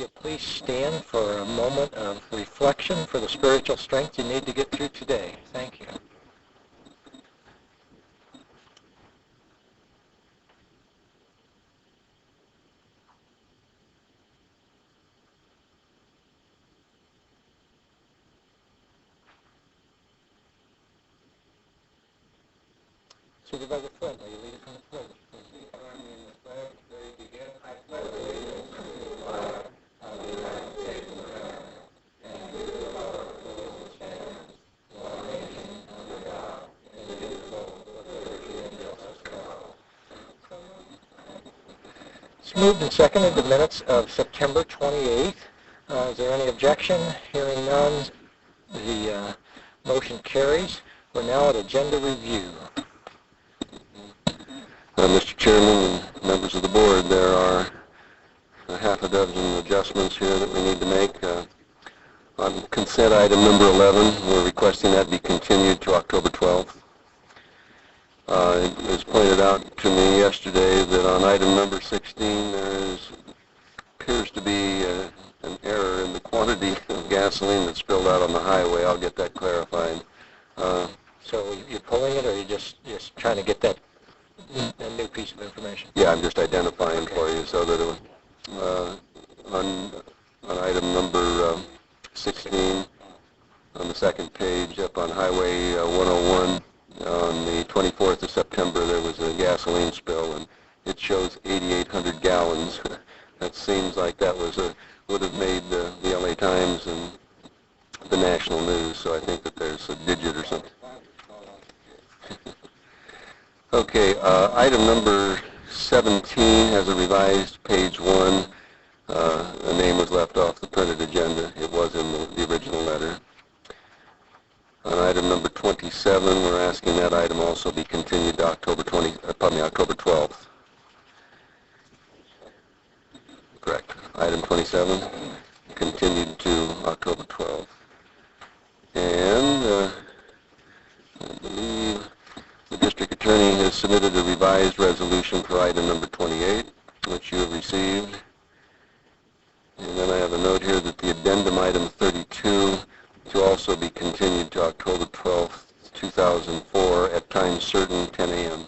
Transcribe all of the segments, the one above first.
you please stand for a moment of reflection for the spiritual strength you need to get through today. Thank you. Supervisor Flynn, will you lead us in the pledge? It's moved and seconded the minutes of September 28th. Is there any objection? Hearing none, the motion carries. We're now at agenda review. Mr. Chairman and members of the board, there are a half a dozen adjustments here that we need to make. On consent item number 11, we're requesting that be continued to October 12th. It was pointed out to me yesterday that on item number 16 there appears to be an error in the quantity of gasoline that's spilled out on the highway. I'll get that clarified. So you're pulling it, or you're just trying to get that a new piece of information? Yeah, I'm just identifying for you so that it, on item number 16, on the second page up on Highway 101, on the 24th of September there was a gasoline spill, and it shows 8,800 gallons. That seems like that would have made the LA Times and the national news, so I think that there's a digit or something. Okay, item number 17 has a revised page 1. A name was left off the printed agenda. It was in the original letter. On item number 27, we're asking that item also be continued to October 12th. Correct. Item 27, continued to October 12th. And I believe the district attorney has submitted a revised resolution for item number 28, which you have received. And then I have a note here that the addendum item 32 to also be continued to October 12th, 2004 at time certain, 10 a.m.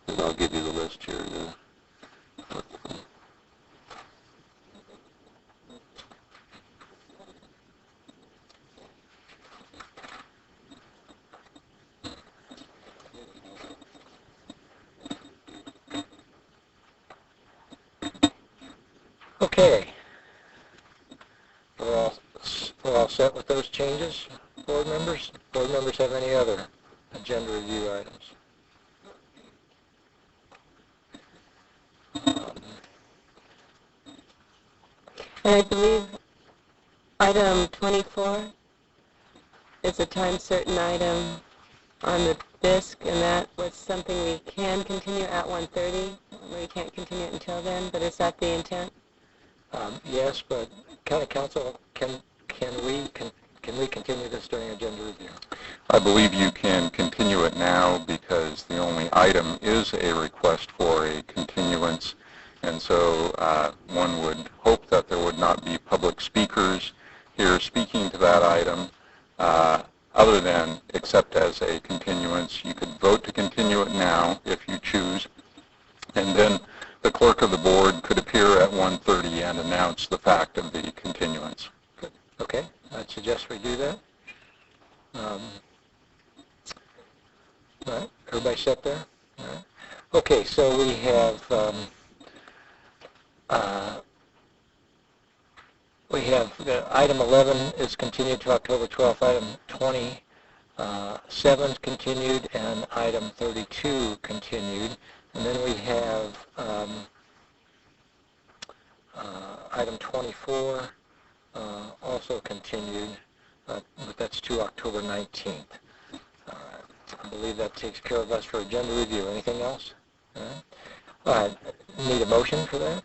And I'll give you the list here. Okay. We're all set with those changes, board members? Board members have any other agenda review items? And I believe item 24 is a time certain item on the disc, and that was something we can continue at 1:30. We can't continue it until then, but is that the intent? Yes, but County Council, can we continue this during agenda review? I believe you can continue it now because the only item is a request for a continuance, and so one would hope that there would not be public speakers here speaking to that item other than except as a continuance. You could vote to continue it now if you choose, and then the clerk of the board could appear at 1:30 and announce the fact of the continuance. Good. Okay, I'd suggest we do that. All right, everybody set there? All right. Okay, so we have item 11 is continued to October 12th, item 27 continued, and item 32 continued. And then we have item 24 also continued, but that's to October 19th. I believe that takes care of us for agenda review. Anything else? All right. Need a motion for that?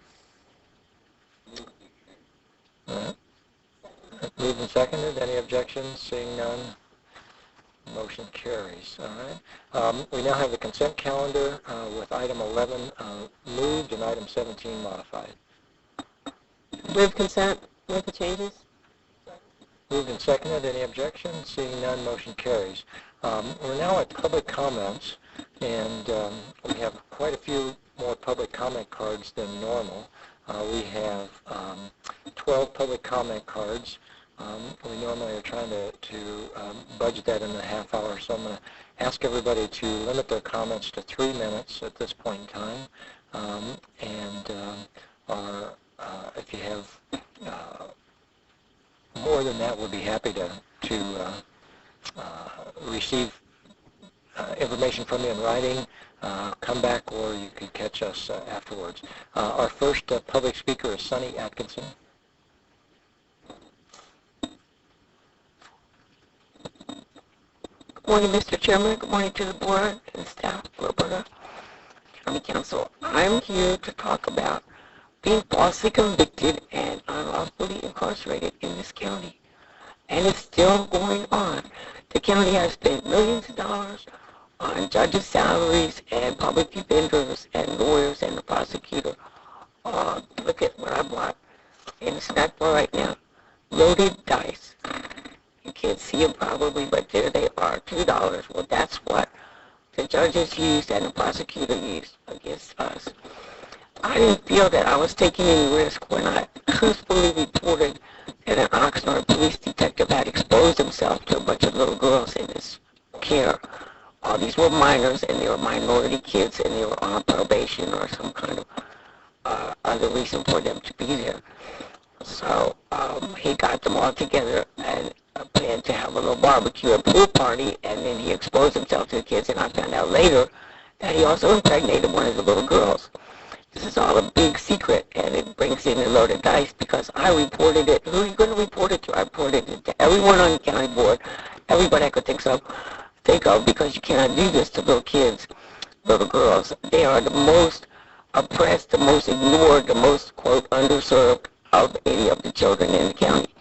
All right. Moved and seconded. Any objections? Seeing none, motion carries. All right. We now have the consent calendar with item 11 moved and item 17 modified. Move consent with the changes. Moved and seconded. Any objections? Seeing none, motion carries. We're now at public comments, and we have quite a few more public comment cards than normal. We have 12 public comment cards. We normally are trying to budget that in a half hour, so I'm going to ask everybody to limit their comments to 3 minutes at this point in time. If you have more than that, we'll be happy to receive information from you in writing, come back, or you can catch us afterwards. Our first public speaker is Sonny Atkinson. Good morning, Mr. Chairman. Good morning to the board and staff of Alberta County Council. I'm here to talk about being falsely convicted and unlawfully incarcerated in this county. And it's still going on. The county has spent millions of dollars on judges' salaries and public defenders and lawyers and the prosecutor. Look at what I bought in the snack bar right now. Loaded dice. You can't see them probably, but there they are, $2. Well, that's what the judges used and the prosecutor used against us. I didn't feel that I was taking any risk when I truthfully reported that an Oxnard police detective had exposed himself to a bunch of little girls in his care. All these were minors, and they were minority kids, and they were on probation or some kind of other reason for them to be there. So he got them all together and planned to have a little barbecue and pool party, and then he exposed himself to the kids, and I found out later that he also impregnated one of the little girls. This is all a big secret, and it brings in a load of dice because I reported it. Who are you going to report it to? I reported it to everyone on the county board, everybody I could think of, because you cannot do this to little kids, little girls. They are the most oppressed, the most ignored, the most, quote, underserved of any of the children in the county.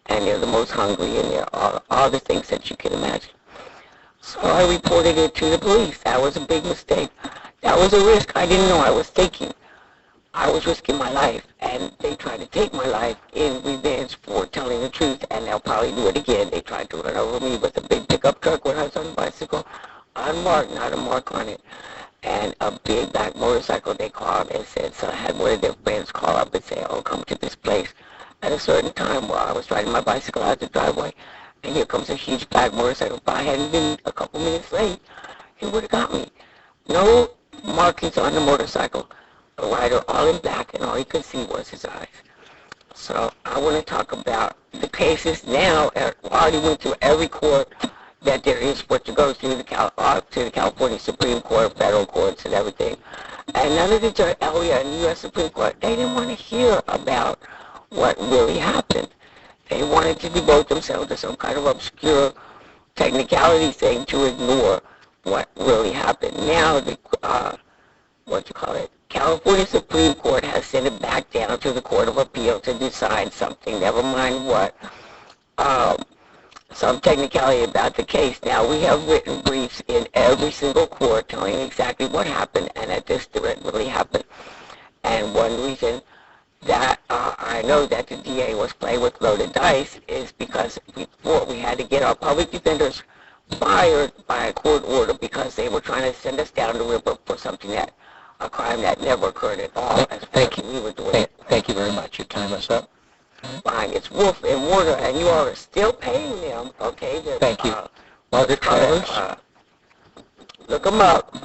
And they're the most hungry, and they're all the things that you can imagine. So I reported it to the police. That was a big mistake. That was a risk I didn't know I was taking. I was risking my life, and they tried to take my life in revenge for telling the truth, and they'll probably do it again. They tried to run over me with a big pickup truck when I was on a bicycle, unmarked, not a mark on it, and a big black motorcycle. They called and said, so I had one of their friends call up and say, oh, come to this place at a certain time while I was riding my bicycle out the driveway, and here comes a huge black motorcycle. If I hadn't been a couple minutes late, he would have got me. No markings on the motorcycle. A rider all in black, and all you could see was his eyes. So I want to talk about the cases now. I already went through every court that there is for to go through to the California Supreme Court, federal courts, and everything. And none of the judges, and the U.S. Supreme Court, they didn't want to hear about what really happened. They wanted to devote themselves to some kind of obscure technicality thing to ignore what really happened. Now the California Supreme Court has sent it back down to the Court of Appeal to decide something, never mind what, some technicality about the case. Now, we have written briefs in every single court telling exactly what happened and that this didn't really happen. And one reason that I know that the DA was playing with loaded dice is because before we had to get our public defenders fired by a court order because they were trying to send us down the river for something that a crime that never occurred at all. Thank you. We were doing it. Thank you very much. Your time is up. Fine. It's wolf and water, and you are still paying them. Okay. Thank you. Margaret Travers. Look them up.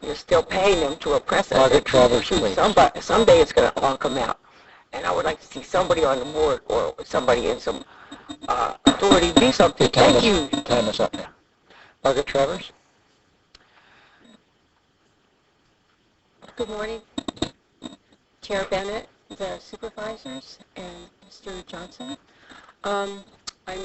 You're still paying them to oppress us. Margaret Travers, please. Someday it's going to all come out, and I would like to see somebody on the board or somebody in some authority do something. Thank you. Your time is up now. Margaret Travers. Good morning, Chair Bennett, the Supervisors, and Mr. Johnson. I'm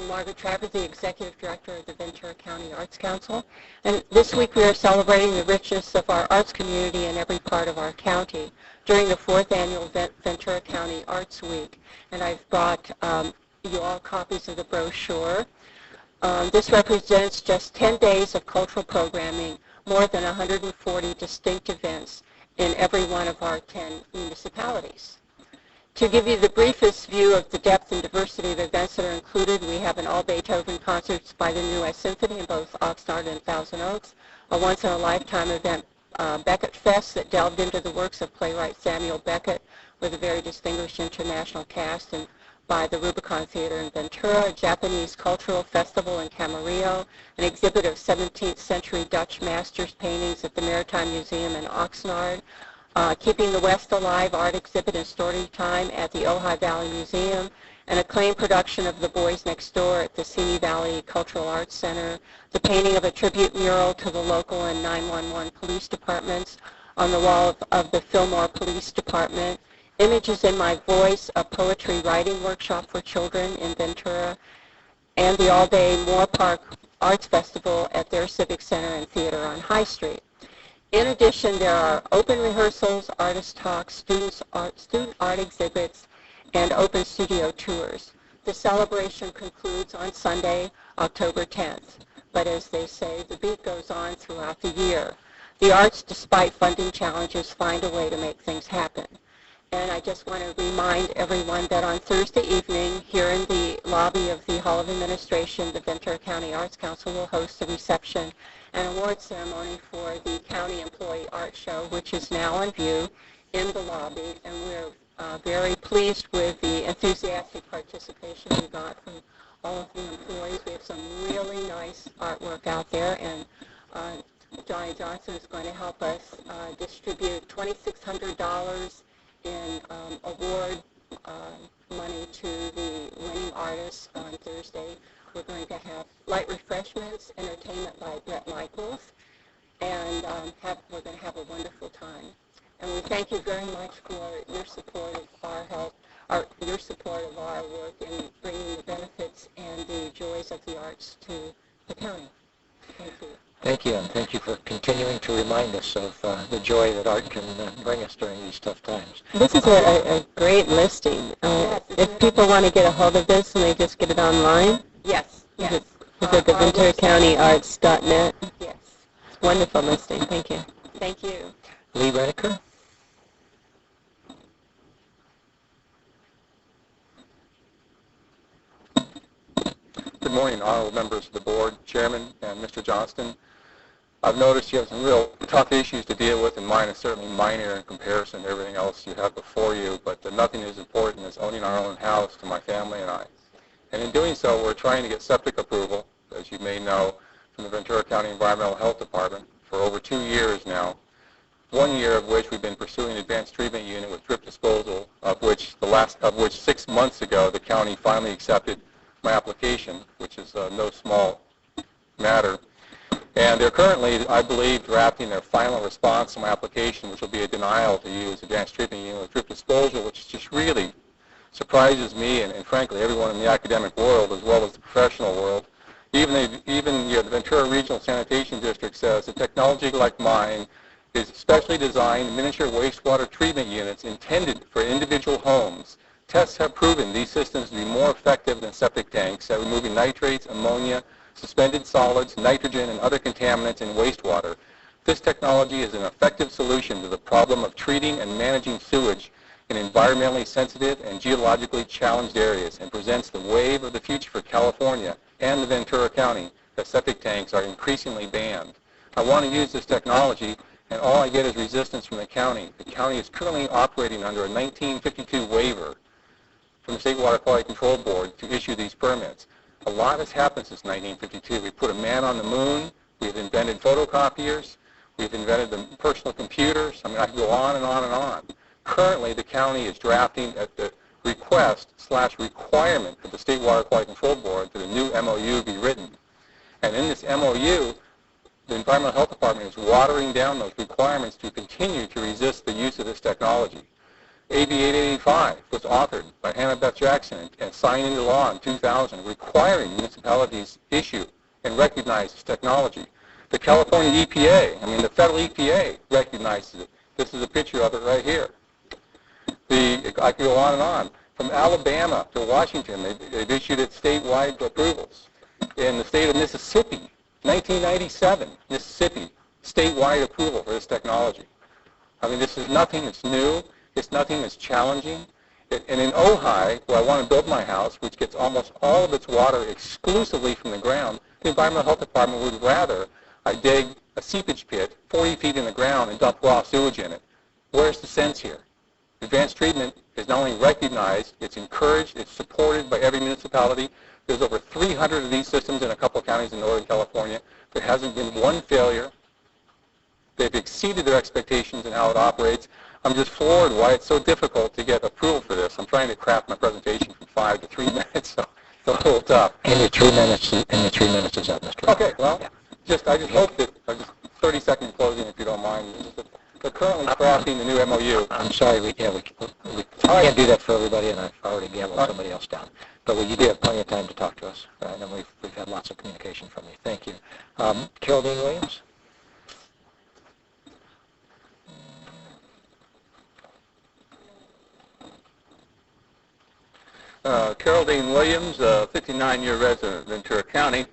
Margaret Travers, the Executive Director of the Ventura County Arts Council. And this week we are celebrating the richness of our arts community in every part of our county during the 4th Annual Ventura County Arts Week. And I've brought you all copies of the brochure. This represents just 10 days of cultural programming, more than 140 distinct events in every one of our 10 municipalities. To give you the briefest view of the depth and diversity of events that are included, we have an all-Beethoven concerts by the New West Symphony in both Oxnard and Thousand Oaks, a once-in-a-lifetime event, Beckett Fest, that delved into the works of playwright Samuel Beckett with a very distinguished international cast, and by the Rubicon Theater in Ventura, a Japanese cultural festival in Camarillo, an exhibit of 17th century Dutch masters paintings at the Maritime Museum in Oxnard, Keeping the West Alive art exhibit and story time at the Ojai Valley Museum, an acclaimed production of The Boys Next Door at the Simi Valley Cultural Arts Center, the painting of a tribute mural to the local and 911 police departments on the wall of the Fillmore Police Department, Images in My Voice, a poetry writing workshop for children in Ventura, and the all-day Moore Park Arts Festival at their Civic Center and Theater on High Street. In addition, there are open rehearsals, artist talks, student art exhibits, and open studio tours. The celebration concludes on Sunday, October 10th. But as they say, the beat goes on throughout the year. The arts, despite funding challenges, find a way to make things happen. And I just want to remind everyone that on Thursday evening, here in the lobby of the Hall of Administration, the Ventura County Arts Council will host a reception and award ceremony for the County Employee Art Show, which is now on view in the lobby. And we're very pleased with the enthusiastic participation we got from all of the employees. We have some really nice artwork out there, and Johnny Johnson is going to help us distribute $2,600 in award money to the winning artists on Thursday. We're going to have light refreshments, entertainment by Brett Michaels, and we're going to have a wonderful time. And we thank you very much for your support of our help, your support of our work in bringing the benefits and the joys of the arts to the county. Thank you. Thank you, and thank you for continuing to remind us of the joy that art can bring us during these tough times. This is a great listing. If people want to get a hold of this, and they just get it online? Yes. Is it the VenturaCountyArts.net? Yes. It's a wonderful listing. Thank you. Thank you. Lee Reniker? Good morning, honorable members of the board, chairman, and Mr. Johnston. I've noticed you have some real tough issues to deal with, and mine is certainly minor in comparison to everything else you have before you, but nothing as important as owning our own house to my family and I. And in doing so, we're trying to get septic approval, as you may know, from the Ventura County Environmental Health Department for over 2 years now, 1 year of which we've been pursuing an advanced treatment unit with drip disposal, of which 6 months ago the county finally accepted my application, which is no small matter. And they're currently, I believe, drafting their final response to my application, which will be a denial to use advanced treatment unit with drip disposal, which just really surprises me and frankly everyone in the academic world as well as the professional world. Even the Ventura Regional Sanitation District says a technology like mine is specially designed miniature wastewater treatment units intended for individual homes. Tests have proven these systems to be more effective than septic tanks at removing nitrates, ammonia, suspended solids, nitrogen, and other contaminants in wastewater. This technology is an effective solution to the problem of treating and managing sewage in environmentally sensitive and geologically challenged areas, and presents the wave of the future for California and the Ventura County that septic tanks are increasingly banned. I want to use this technology, and all I get is resistance from the county. The county is currently operating under a 1952 waiver from the State Water Quality Control Board to issue these permits. A lot has happened since 1952. We put a man on the moon. We've invented photocopiers. We've invented the personal computers. I mean, I can go on and on and on. Currently, the county is drafting at the request/requirement of the State Water Quality Control Board that a new MOU be written. And in this MOU, the Environmental Health Department is watering down those requirements to continue to resist the use of this technology. AB 885 was authored by Hannah Beth Jackson and signed into law in 2000, requiring municipalities issue and recognize this technology. The California EPA, the federal EPA recognizes it. This is a picture of it right here. I could go on and on. From Alabama to Washington, they've issued it statewide approvals. In the state of Mississippi, 1997, Mississippi, statewide approval for this technology. This is nothing that's new. It's nothing that's challenging. And in Ojai, where I want to build my house, which gets almost all of its water exclusively from the ground, the Environmental Health Department would rather I dig a seepage pit 40 feet in the ground and dump raw sewage in it. Where's the sense here? Advanced treatment is not only recognized, it's encouraged, it's supported by every municipality. There's over 300 of these systems in a couple of counties in Northern California. There hasn't been one failure. They've exceeded their expectations in how it operates. I'm just floored why it's so difficult to get approval for this. I'm trying to craft my presentation from 5 to 3 minutes, so it's a little tough. And your 3 minutes, is up, Mr. Okay, well, I just hope that, just 30-second closing if you don't mind. They're currently crafting the new MOU. I'm sorry, we can't do that for everybody, and I've already gambled somebody else down. But you do have plenty of time to talk to us, and we've had lots of communication from you. Thank you. Geraldine Williams? Geraldine Williams, a 59-year resident of Ventura County.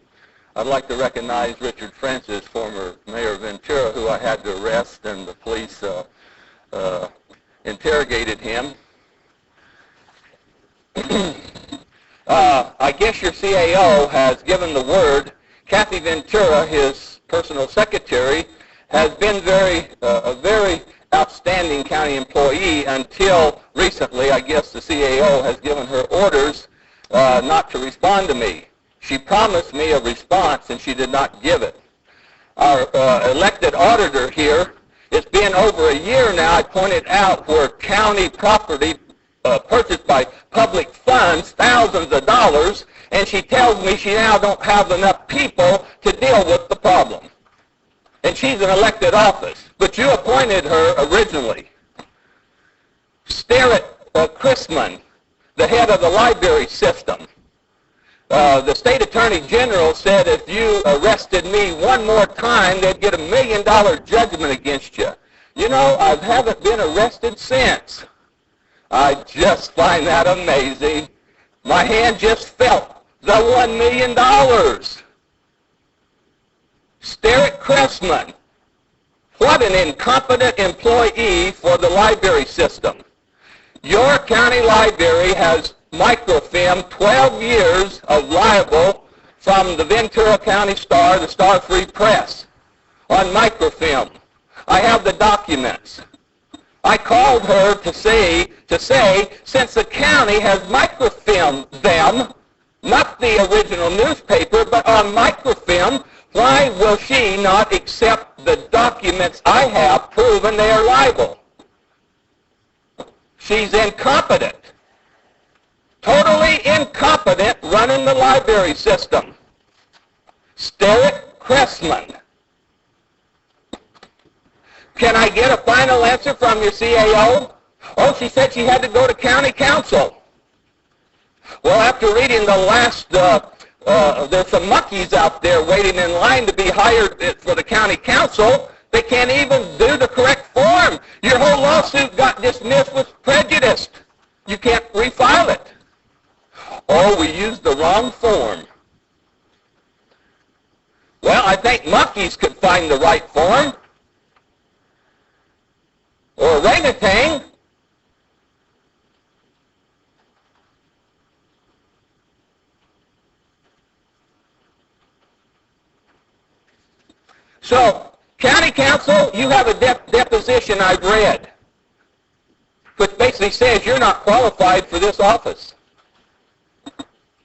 I'd like to recognize Richard Francis, former mayor of Ventura, who I had to arrest, and the police interrogated him. I guess your CAO has given the word. Kathy Ventura, his personal secretary, has been a very outstanding county employee until recently. I guess the CAO has given her orders not to respond to me. She promised me a response, and she did not give it. Our elected auditor here, it's been over a year now, I pointed out, where county property purchased by public funds, thousands of dollars, and she tells me she now don't have enough people to deal with the problem. And she's an elected office, but you appointed her originally. Sterrett Chrisman, the head of the library system. The state attorney general said if you arrested me one more time, they'd get $1 million judgment against you. You know, I haven't been arrested since. I just find that amazing. My hand just felt the $1 million. Sterrett Chrisman, what an incompetent employee for the library system. Your county library has microfilmed 12 years of libel from the Ventura County Star, the Star Free Press, on microfilm. I have the documents. I called her to say, since the county has microfilmed them, not the original newspaper, but on microfilm, why will she not accept the documents I have proven they are libel? She's incompetent. Totally incompetent running the library system. Sterrett Chrisman. Can I get a final answer from your CAO? Oh, she said she had to go to county council. Well, after reading the last, there's some muckies out there waiting in line to be hired for the county council. They can't even do the correct form. Your whole lawsuit got dismissed with prejudice. You can't refile it. Oh, we used the wrong form. Well, I think monkeys could find the right form. Or orangutan. So, county council, you have a deposition I've read, which basically says you're not qualified for this office.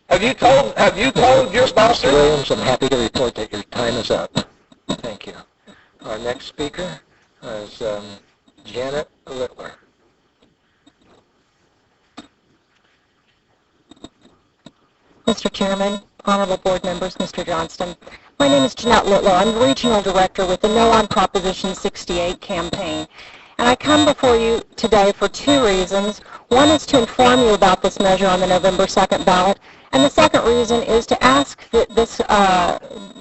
Have you told your boss? Mr. Williams, I'm happy to report that your time is up. Thank you. Our next speaker is Janet Littler. Mr. Chairman, honorable board members, Mr. Johnston. My name is Jeanette Littler. I'm the regional director with the No on Proposition 68 campaign. And I come before you today for two reasons. One is to inform you about this measure on the November 2nd ballot. And the second reason is to ask that this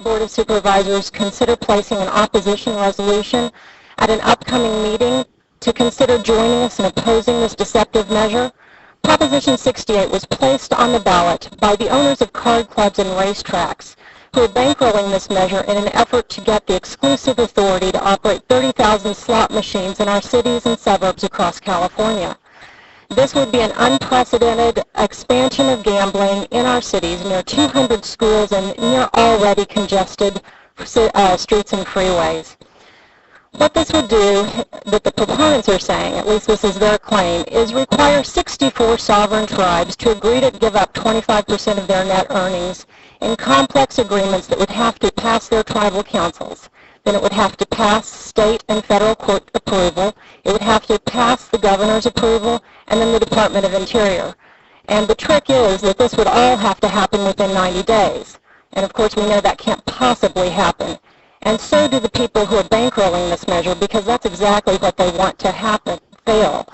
Board of Supervisors consider placing an opposition resolution at an upcoming meeting to consider joining us in opposing this deceptive measure. Proposition 68 was placed on the ballot by the owners of card clubs and racetracks who are bankrolling this measure in an effort to get the exclusive authority to operate 30,000 slot machines in our cities and suburbs across California. This would be an unprecedented expansion of gambling in our cities, near 200 schools and near already congested streets and freeways. What this would do, that the proponents are saying, at least this is their claim, is require 64 sovereign tribes to agree to give up 25% of their net earnings in complex agreements that would have to pass their tribal councils. Then it would have to pass state and federal court approval. It would have to pass the governor's approval and then the Department of Interior. And the trick is that this would all have to happen within 90 days. And of course we know that can't possibly happen. And so do the people who are bankrolling this measure, because that's exactly what they want to happen, fail.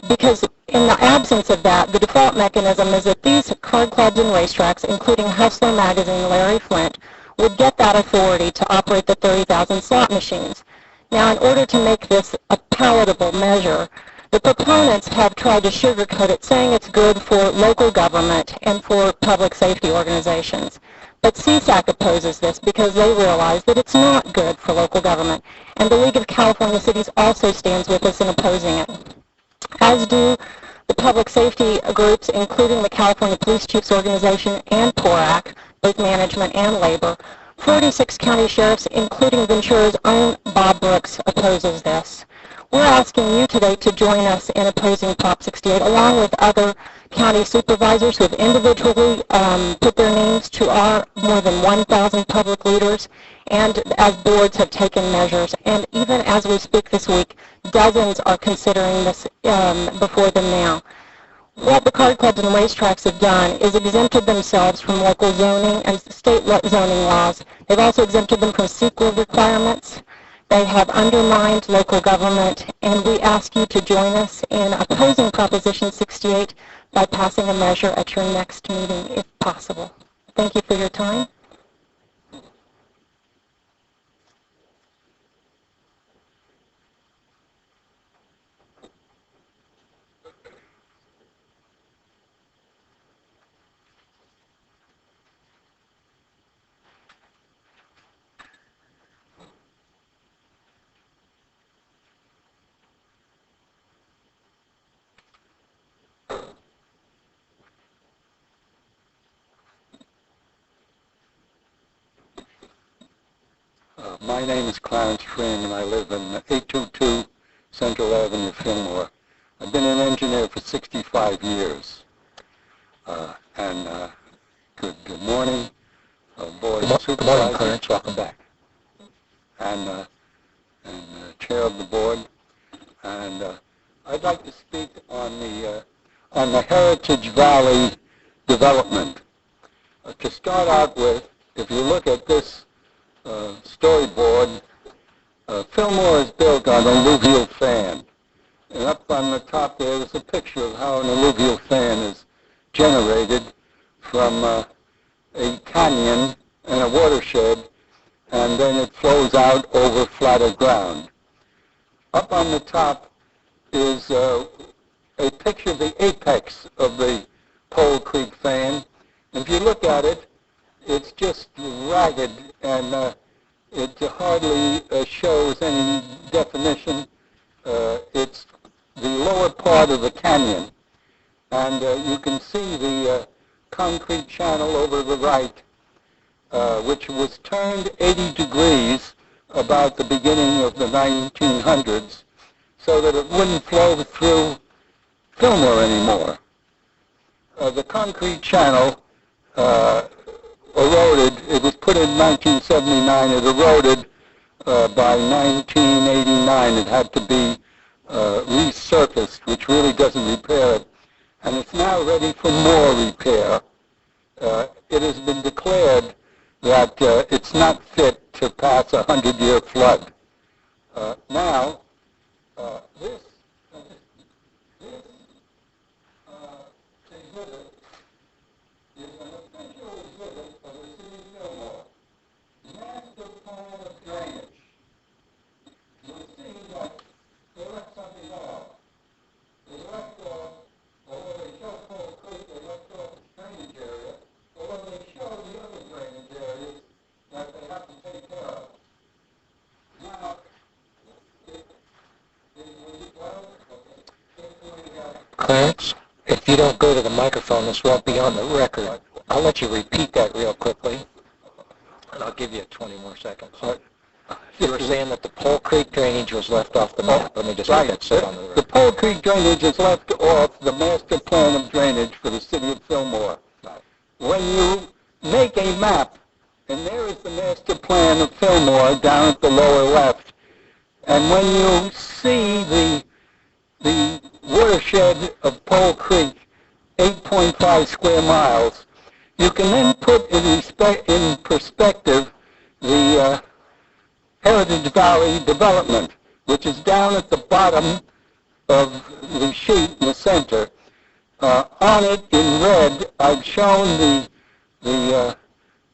Because in the absence of that, the default mechanism is that these card clubs and racetracks, including Hustler Magazine, Larry Flint, would get that authority to operate the 30,000 slot machines. Now, in order to make this a palatable measure, the proponents have tried to sugarcoat it, saying it's good for local government and for public safety organizations. But CSAC opposes this because they realize that it's not good for local government, and the League of California Cities also stands with us in opposing it, as do the public safety groups, including the California Police Chiefs Organization and PORAC, both management and labor. 46 county sheriffs, including Ventura's own Bob Brooks, opposes this. We're asking you today to join us in opposing Prop 68, along with other county supervisors who have individually put their names to our more than 1,000 public leaders, and as boards have taken measures. And even as we speak this week, dozens are considering this before them now. What the card clubs and racetracks have done is exempted themselves from local zoning and state zoning laws. They've also exempted them from CEQA requirements. They have undermined local government, and we ask you to join us in opposing Proposition 68 by passing a measure at your next meeting, if possible. Thank you for your time. My name is Clarence Freeman. I live in 822 Central Avenue, Fillmore. I've been an engineer for 65 years. Good morning, board of supervisors. Good morning, Clarence. Welcome back. And chair of the board. And I'd like to speak on the Heritage Valley development. To start out with, if you look at this storyboard, Fillmore is built on an alluvial fan. And up on the top there is a picture of how an alluvial fan is generated from a canyon and a watershed, and then it flows out over flatter ground. Up on the top is a picture of the apex of the Pole Creek fan. And if you look at it, it's just ragged, and it hardly shows any definition. It's the lower part of the canyon, and you can see the concrete channel over the right, which was turned 80 degrees about the beginning of the 1900s, so that it wouldn't flow through Fillmore anymore. The concrete channel eroded. It was put in 1979. It eroded by 1989. It had to be resurfaced, which really doesn't repair it. And it's now ready for more repair. It has been declared that it's not fit to pass a 100-year flood. Now, this exhibit is an official exhibit of the city of Fillmore. Master plan of drainage. You'll see that they left something off. They left off, although they show Pole Creek, they left off the drainage area, although they show the other drainage areas that they have to take care of. Now, when Clarence, if you don't go to the microphone, this won't be on the record. I'll let you repeat that real quickly, and I'll give you 20 more seconds. You were saying that the Pole Creek drainage was left off the map. Let me just get that set on the The record. Pole Creek drainage is left off the master plan of drainage for the city of Fillmore. When you make a map, and there is the master plan of Fillmore down at the lower left, and when you see the watershed of Pole Creek, 8.5 square miles, you can then put in perspective the Heritage Valley development, which is down at the bottom of the sheet in the center. On it in red, I've shown the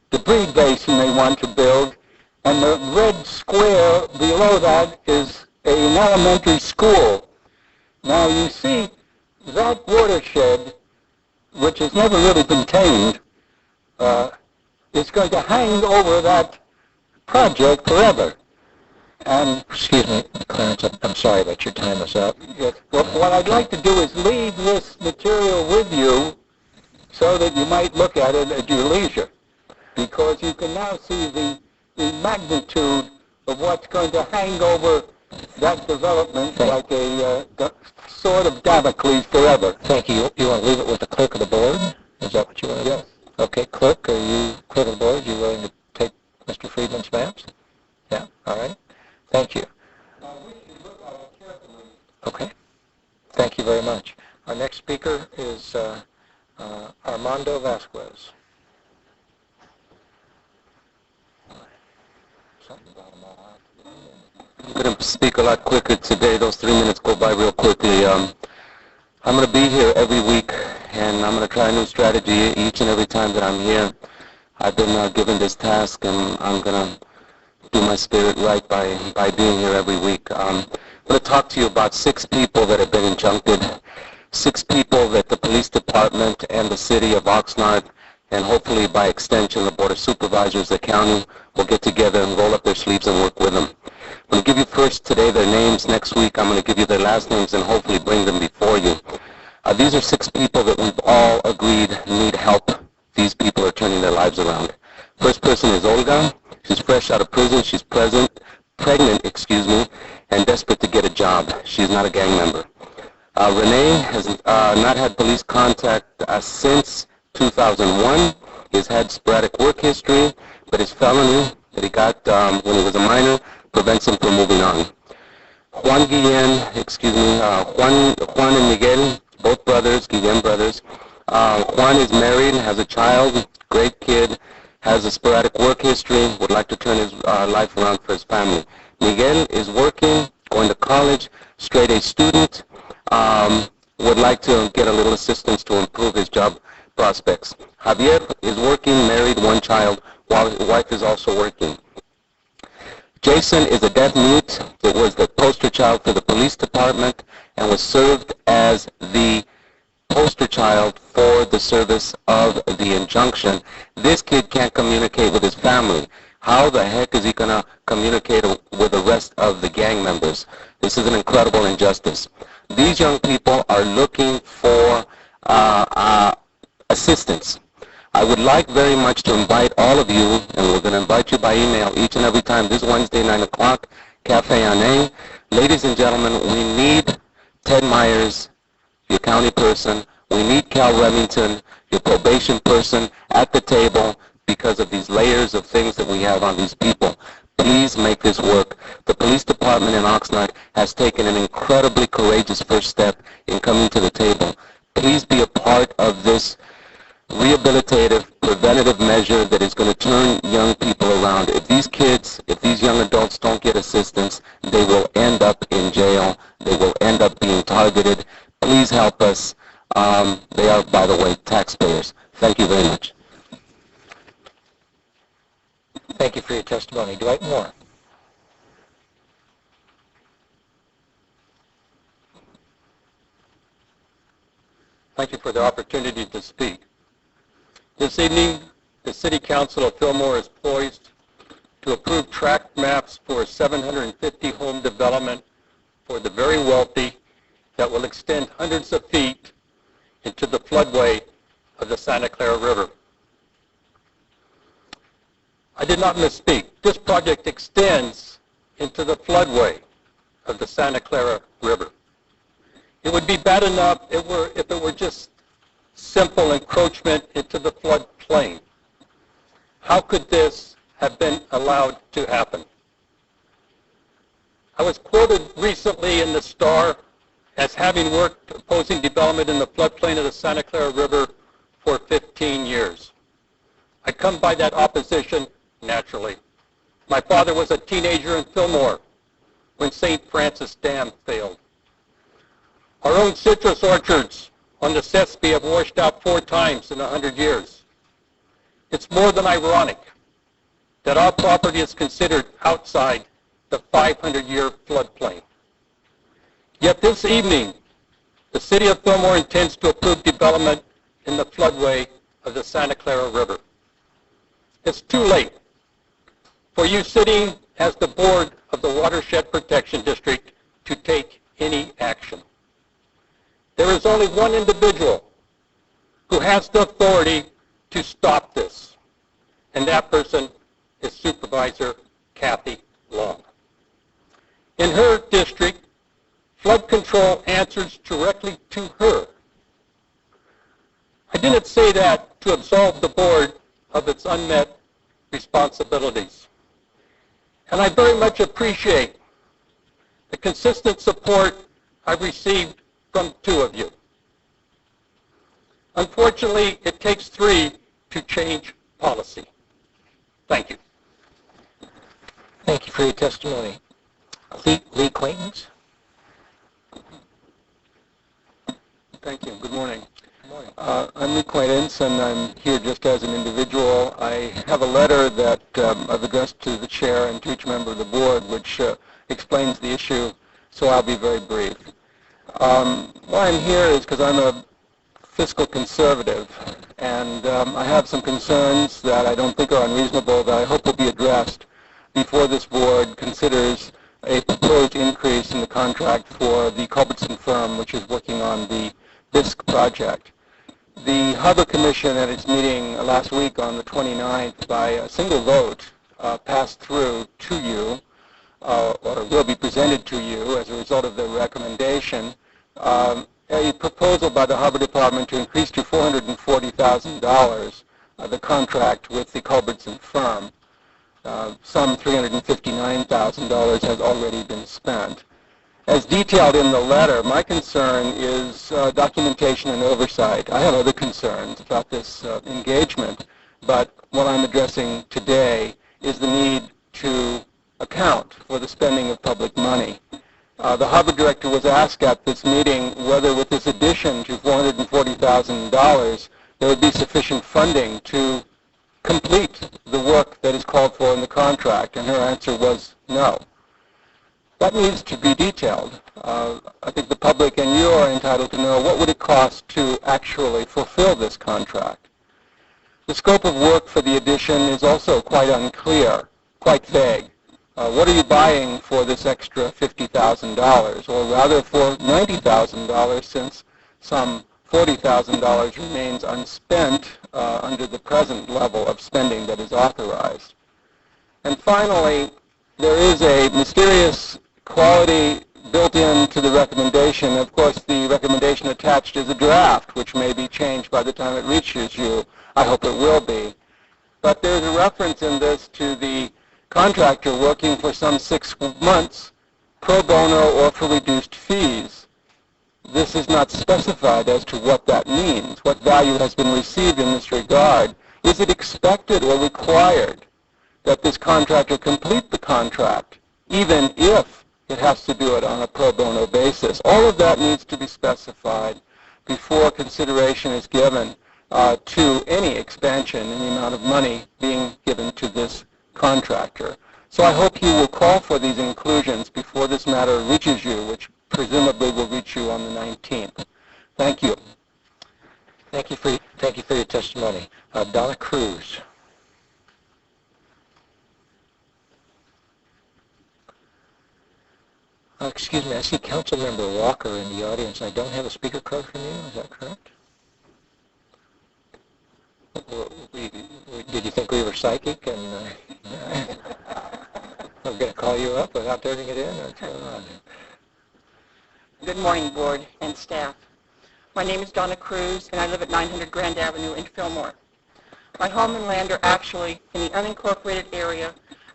debris basin they want to build, and the red square below that is an elementary school. Now you see that watershed, which has never really been tamed, is going to hang over that project forever. And Excuse me, Clarence, I'm sorry, but your time is up. yes, what I'd like to do is leave this material with you so that you might look at it at your leisure, because you can now see the magnitude of what's going to hang over that development like a sword of Damocles forever. Thank you. You want to leave it with the clerk of the board? Is that what you want to do? Yes. Okay, clerk, are you, clerk of the board, you willing to take Mr. Friedman's maps? Yeah, all right. Thank you. Okay. Thank you very much. Our next speaker is Armando Vasquez. I'm going to speak a lot quicker today. Those 3 minutes go by real quickly. I'm going to be here every week, and I'm going to try a new strategy each and every time that I'm here. I've been given this task, and I'm going to do my spirit right by being here every week. I'm going to talk to you about 6 people that have been injuncted, 6 people that the police department and the city of Oxnard, and hopefully by extension the Board of Supervisors, the county, will get together and roll up their sleeves and work with them. I'm going to give you first today their names. Next week I'm going to give you their last names and hopefully bring them before you. These are 6 people that we've all agreed need help. These people are turning their lives around. First person is Olga. She's fresh out of prison. She's pregnant, and desperate to get a job. She's not a gang member. Renee has not had police contact since 2001. He's had sporadic work history, but his felony that he got when he was a minor prevents him from moving on. Juan and Miguel, both brothers, Guillen brothers. Juan is married, has a child, great kid, has a sporadic work history, would like to turn his life around for his family. Miguel is working, going to college, straight A student, would like to get a little assistance to improve his job prospects. Javier is working, married, 1 child, while his wife is also working. Jason is a deaf mute that was the poster child for the police department and was served as the poster child for the service of the injunction. This kid can't communicate with his family. How the heck is he going to communicate with the rest of the gang members? This is an incredible injustice. These young people are looking for assistance. I would like very much to invite all of you, and we're going to invite you by email each and every time, this Wednesday, 9 o'clock, Cafe Anne. Ladies and gentlemen, we need Ted Myers, your county person. We need Cal Remington, your probation person, at the table because of these layers of things that we have on these people. Please make this work. The police department in Oxnard has taken an incredibly courageous first step in coming to the table. Please be a part of this rehabilitative, preventative measure that is going to turn young people around. If these kids, if these young adults don't get assistance, they will end up in jail. They will end up being targeted. Please help us. They are, by the way, taxpayers. Thank you very much. Thank you for your testimony. Dwight Moore. Thank you for the opportunity to speak. This evening, the City Council of Fillmore is poised to approve tract maps for 750 home development for the very wealthy that will extend hundreds of feet into the floodway of the Santa Clara River. I did not misspeak. This project extends into the floodway of the Santa Clara River. It would be bad enough if it were just simple encroachment into the floodplain. How could this have been allowed to happen? I was quoted recently in the Star as having worked opposing development in the floodplain of the Santa Clara River for 15 years. I come by that opposition naturally. My father was a teenager in Fillmore when St. Francis Dam failed. Our own citrus orchards on the Sespe have washed out 4 times in 100 years. It's more than ironic that our property is considered outside the 500-year floodplain. Yet this evening, the City of Fillmore intends to approve development in the floodway of the Santa Clara River. It's too late for you sitting as the board of the Watershed Protection District to take any action. There is only one individual who has the authority to stop this, and that person is Supervisor Kathy Long. In her district, flood control answers directly to her. I didn't say that to absolve the board of its unmet responsibilities. And I very much appreciate the consistent support I've received from 2 of you. Unfortunately, it takes 3 to change policy. Thank you. Thank you for your testimony. Lee Quaintance. Thank you. Good morning. I'm Lee Quaintance, and I'm here just as an individual. I have a letter that I've addressed to the chair and to each member of the board, which explains the issue, so I'll be very brief. Why I'm here is because I'm a fiscal conservative, and I have some concerns that I don't think are unreasonable that I hope will be addressed before this board considers a proposed increase in the contract for the Culbertson firm, which is working on the BISC project. The Harbor Commission at its meeting last week on the 29th, by a single vote, passed through to you, or will be presented to you as a result of their recommendation, a proposal by the Harbor Department to increase to $440,000 the contract with the Culbertson firm. Some $359,000 has already been spent. As detailed in the letter, my concern is documentation and oversight. I have other concerns about this engagement, but what I'm addressing today is the need to account for the spending of public money. The Harbor Director was asked at this meeting whether with this addition to $440,000 there would be sufficient funding to complete the work that is called for in the contract, and her answer was no. That needs to be detailed. I think the public and you are entitled to know what would it cost to actually fulfill this contract. The scope of work for the addition is also quite unclear, quite vague. What are you buying for this extra $50,000, or rather for $90,000, since some $40,000 remains unspent under the present level of spending that is authorized. And finally, there is a mysterious quality built into the recommendation. Of course, the recommendation attached is a draft, which may be changed by the time it reaches you. I hope it will be. But there's a reference in this to the contractor working for some 6 months pro bono or for reduced fees. This is not specified as to what that means, what value has been received in this regard. Is it expected or required that this contractor complete the contract, even if it has to do it on a pro bono basis? All of that needs to be specified before consideration is given to any expansion in the amount of money being given to this contractor. So I hope you will call for these inclusions before this matter reaches you, which presumably will reach you on the 19th. Thank you. Thank you for your testimony. Donna Cruz. Excuse me, I see Councilmember Walker in the audience. I don't have a speaker card from you. Is that correct? Did you think we were psychic and we're going to call you up without turning it in? What's going on? Good morning, Board and staff. My name is Donna Cruz, and I live at 900 Grand Avenue in Fillmore. My home and land are actually in the unincorporated area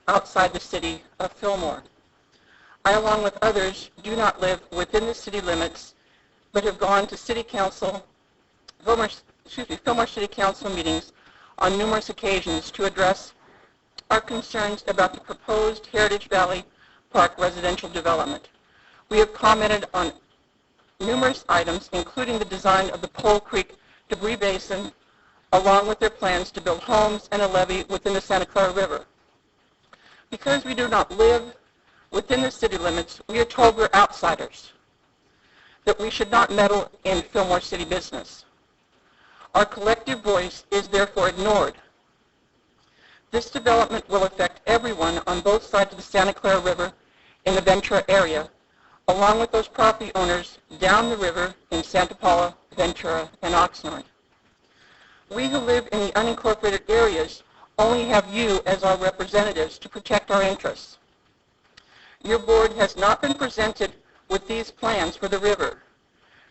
outside the city of Fillmore. I, along with others, do not live within the city limits, but have gone to City Council, Fillmore City Council meetings on numerous occasions to address our concerns about the proposed Heritage Valley Park residential development. We have commented on numerous items, including the design of the Pole Creek debris basin, along with their plans to build homes and a levee within the Santa Clara River. Because we do not live within the city limits, we are told we're outsiders, that we should not meddle in Fillmore city business. Our collective voice is therefore ignored. This development will affect everyone on both sides of the Santa Clara River in the Ventura area, along with those property owners down the river in Santa Paula, Ventura, and Oxnard. We who live in the unincorporated areas only have you as our representatives to protect our interests. Your board has not been presented with these plans for the river.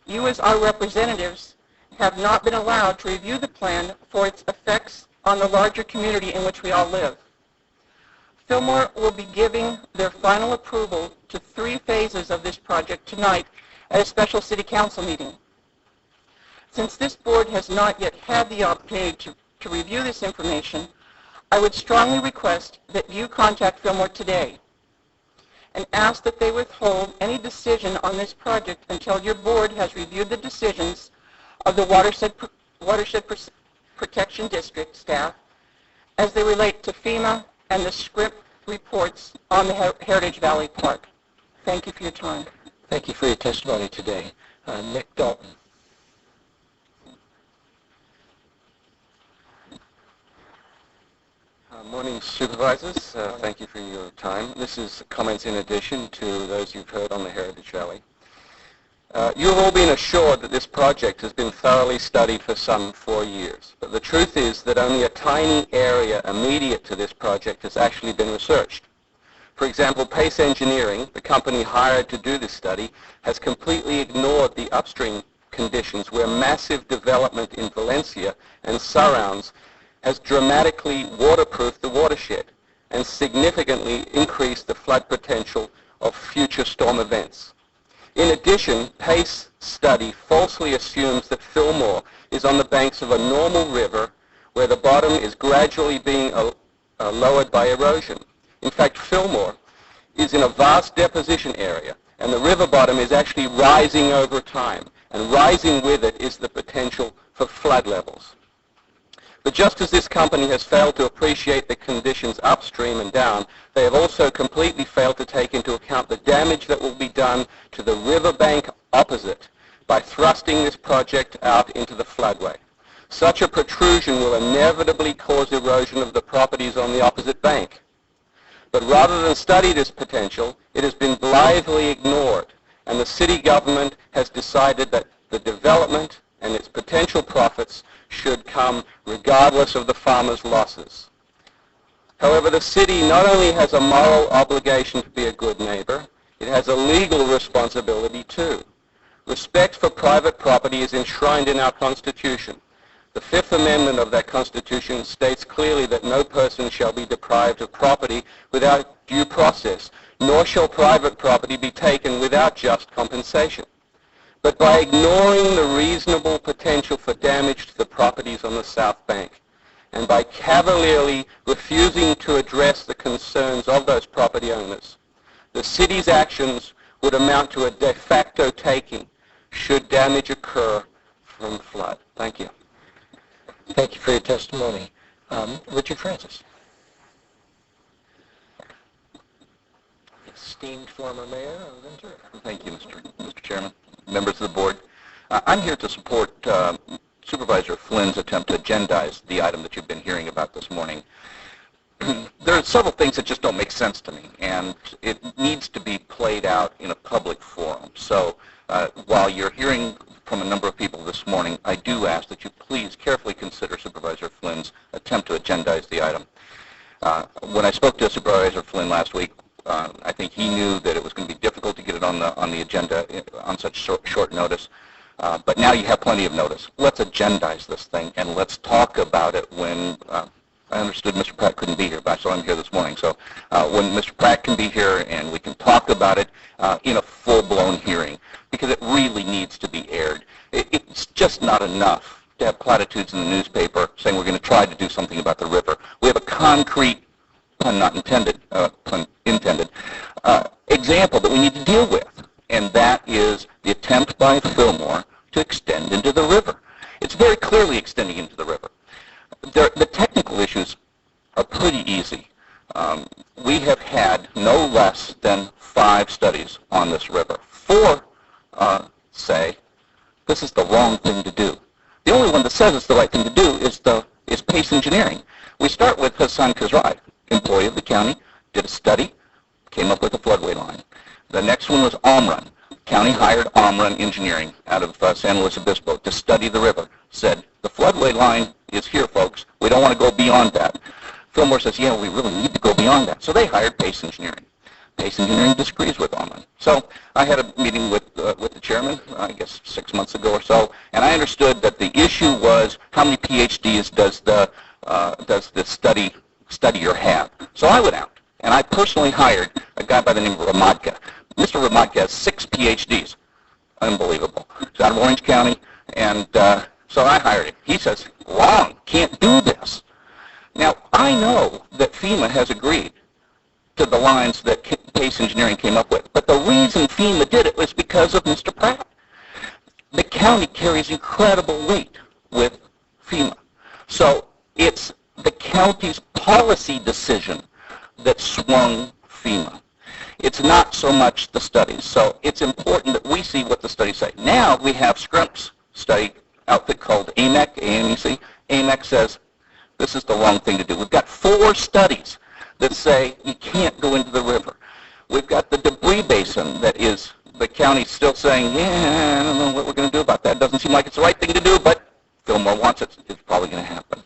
You as our representatives have not been allowed to review the plan for its effects on the larger community in which we all live. Fillmore will be giving their final approval to 3 phases of this project tonight at a special city council meeting. Since this board has not yet had the opportunity to review this information, I would strongly request that you contact Fillmore today and ask that they withhold any decision on this project until your board has reviewed the decisions of the Watershed Protection District staff as they relate to FEMA and the script reports on the Heritage Valley Park. Thank you for your time. Thank you for your testimony today. Nick Dalton. Morning, Supervisors. Thank you for your time. This is comments in addition to those you've heard on the Heritage Valley. You've all been assured that this project has been thoroughly studied for some 4 years, but the truth is that only a tiny area immediate to this project has actually been researched. For example, Pace Engineering, the company hired to do this study, has completely ignored the upstream conditions where massive development in Valencia and surrounds has dramatically waterproofed the watershed and significantly increased the flood potential of future storm events. In addition, Pace study falsely assumes that Fillmore is on the banks of a normal river where the bottom is gradually being lowered by erosion. In fact, Fillmore is in a vast deposition area, and the river bottom is actually rising over time, and rising with it is the potential for flood levels. But just as this company has failed to appreciate the conditions upstream and down, they have also completely failed to take into account the damage that will be done to the riverbank opposite by thrusting this project out into the floodway. Such a protrusion will inevitably cause erosion of the properties on the opposite bank. But rather than study this potential, it has been blithely ignored, and the city government has decided that the development and its potential profits should come regardless of the farmers' losses. However, the city not only has a moral obligation to be a good neighbor, it has a legal responsibility too. Respect for private property is enshrined in our Constitution. The Fifth Amendment of that Constitution states clearly that no person shall be deprived of property without due process, nor shall private property be taken without just compensation. But by ignoring the reasonable potential for damage to the properties on the South Bank, and by cavalierly refusing to address the concerns of those property owners, the city's actions would amount to a de facto taking should damage occur from flood. Thank you. Thank you for your testimony. Richard Francis. Esteemed former mayor of Ventura. Thank you, Mr. Chairman. Members of the board, I'm here to support Supervisor Flynn's attempt to agendize the item that you've been hearing about this morning. there are several things that just don't make sense to me, and it needs to be played out in a public forum. So while you're hearing from a number of people this morning, I do ask that you please carefully consider Supervisor Flynn's attempt to agendize the item. When I spoke to Supervisor Flynn last week, I think he knew that it was going to be difficult to get it on the agenda on such short notice. But now you have plenty of notice. Let's agendize this thing, and let's talk about it when I understood Mr. Pratt couldn't be here, but so I'm here this morning. So when Mr. Pratt can be here and we can talk about it in a full-blown hearing, because it really needs to be aired. It's just not enough to have platitudes in the newspaper saying we're going to try to do something about the river. We have a concrete, pun not intended, example that we need to deal with, and that is the attempt by Fillmore to extend into the river. It's very clearly extending into the river. The technical issues are pretty easy. We have had no less than 5 studies on this river. 4 say this is the wrong thing to do. The only one that says it's the right thing to do is Pace Engineering. We start with Hassan Khazrai, employee of the county, did a study, came up with a floodway line. The next one was Omrun. County hired Omrun Engineering out of San Luis Obispo to study the river. Said, the floodway line is here, folks. We don't want to go beyond that. Fillmore says, yeah, we really need to go beyond that. So they hired Pace Engineering. Pace Engineering disagrees with Omrun. So I had a meeting with the chairman, I guess 6 months ago or so, and I understood that the issue was how many PhDs does the studier have. So I went out, and I personally hired a guy by the name of Ramadka. Mr. Ramadka has 6 PhDs. Unbelievable. He's out of Orange County, and so I hired him. He says, wrong, can't do this. Now, I know that FEMA has agreed to the lines that Pace Engineering came up with, but the reason FEMA did it was because of Mr. Pratt. The county carries incredible weight with FEMA. So it's the county's policy decision that swung FEMA. It's not so much the studies. So it's important that we see what the studies say. Now we have Scrump's study outfit called AMEC. AMEC says this is the wrong thing to do. We've got 4 studies that say you can't go into the river. We've got the debris basin that is the county still saying, yeah, I don't know what we're going to do about that. It doesn't seem like it's the right thing to do, but Fillmore wants it. It's probably going to happen.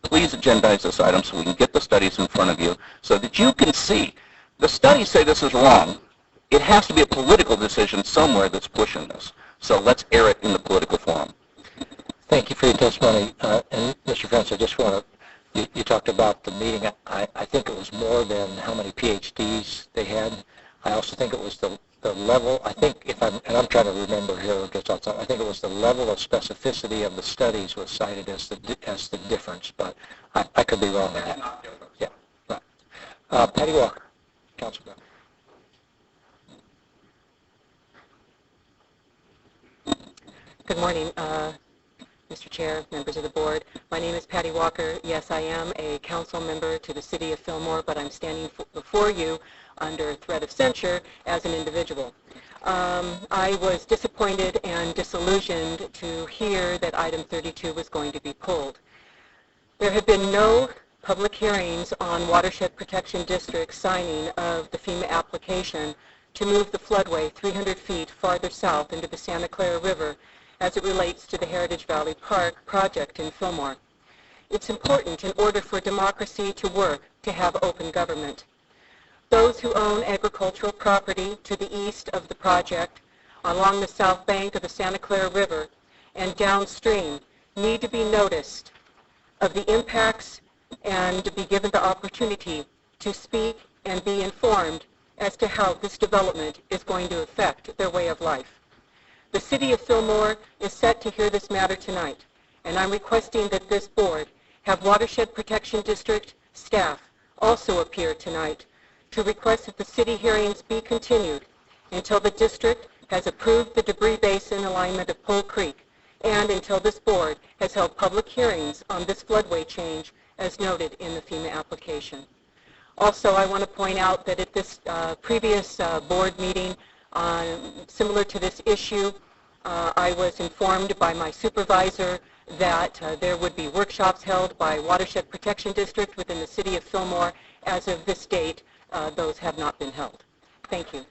Please agendize this item so we can get the studies in front of you so that you can see. The studies say this is wrong. It has to be a political decision somewhere that's pushing this. So let's air it in the political forum. Thank you for your testimony. And Mr. French, I just want to, you talked about the meeting. I think it was more than how many PhDs they had. I also think it was the level, I think, and I'm trying to remember here, just outside, I think it was the level of specificity of the studies was cited as the difference, but I could be wrong on that. Yeah, right. Patty Walker, Councilman. Good morning, Mr. Chair, members of the board. My name is Patty Walker. Yes, I am a council member to the City of Fillmore, but I'm standing before you under threat of censure as an individual. I was disappointed and disillusioned to hear that item 32 was going to be pulled. There have been no public hearings on Watershed Protection District signing of the FEMA application to move the floodway 300 feet farther south into the Santa Clara River as it relates to the Heritage Valley Park project in Fillmore. It's important in order for democracy to work to have open government. Those who own agricultural property to the east of the project, along the south bank of the Santa Clara River, and downstream need to be noticed of the impacts and to be given the opportunity to speak and be informed as to how this development is going to affect their way of life. The City of Fillmore is set to hear this matter tonight, and I'm requesting that this board have Watershed Protection District staff also appear tonight to request that the city hearings be continued until the district has approved the debris basin alignment of Pole Creek and until this board has held public hearings on this floodway change as noted in the FEMA application. Also, I want to point out that at this previous board meeting, similar to this issue, I was informed by my supervisor that there would be workshops held by Watershed Protection District within the City of Fillmore as of this date, those have not been held. Thank you.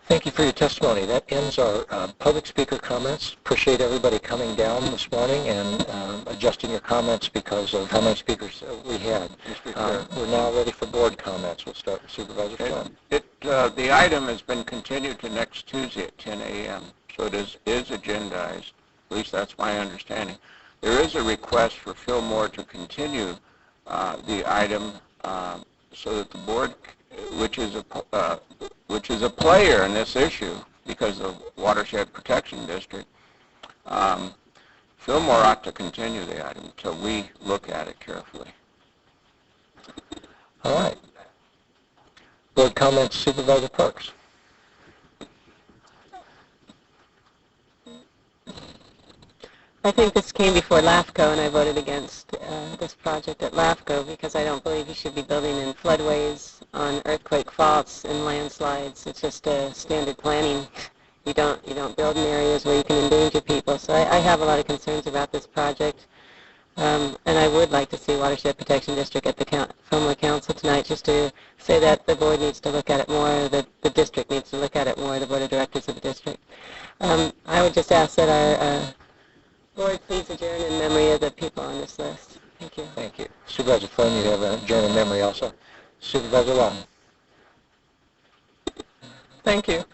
Thank you for your testimony. That ends our public speaker comments. Appreciate everybody coming down this morning and adjusting your comments because of how many speakers we had. We're now ready for board comments. We'll start with Supervisor Flynn. The item has been continued to next Tuesday at 10 a.m., so it is agendized. At least that's my understanding. There is a request for Fillmore to continue the item so that the board, which is a player in this issue because of Watershed Protection District, Fillmore ought to continue the item until we look at it carefully. All right. Board comments, Supervisor Parks. I think this came before LAFCO, and I voted against this project at LAFCO because I don't believe you should be building in floodways on earthquake faults and landslides. It's just a standard planning. You don't build in areas where you can endanger people. So I have a lot of concerns about this project, and I would like to see Watershed Protection District at the Fillmore Council tonight, just to say that the board needs to look at it more, the district needs to look at it more, the board of directors of the district. I would just ask that our board, please adjourn in memory of the people on this list. Thank you. Thank you. Supervisor Flynn, you have an adjourn in memory also. Supervisor Long. Thank you.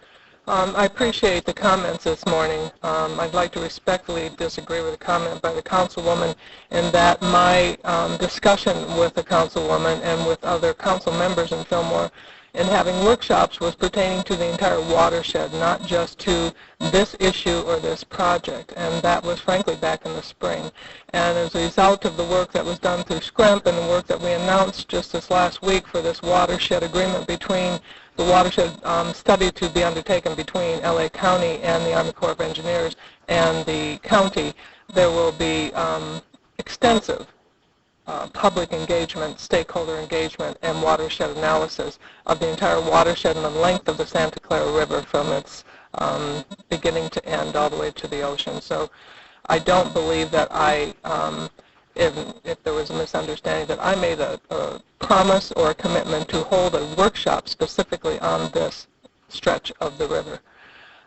I appreciate the comments this morning. I'd like to respectfully disagree with a comment by the councilwoman in that my discussion with the councilwoman and with other council members in Fillmore and having workshops was pertaining to the entire watershed, not just to this issue or this project. And that was, frankly, back in the spring. And as a result of the work that was done through SCREMP and the work that we announced just this last week for this watershed agreement between the watershed study to be undertaken between LA County and the Army Corps of Engineers and the county, there will be extensive public engagement, stakeholder engagement, and watershed analysis of the entire watershed and the length of the Santa Clara River from its beginning to end all the way to the ocean. So I don't believe that if there was a misunderstanding, that I made a promise or a commitment to hold a workshop specifically on this stretch of the river.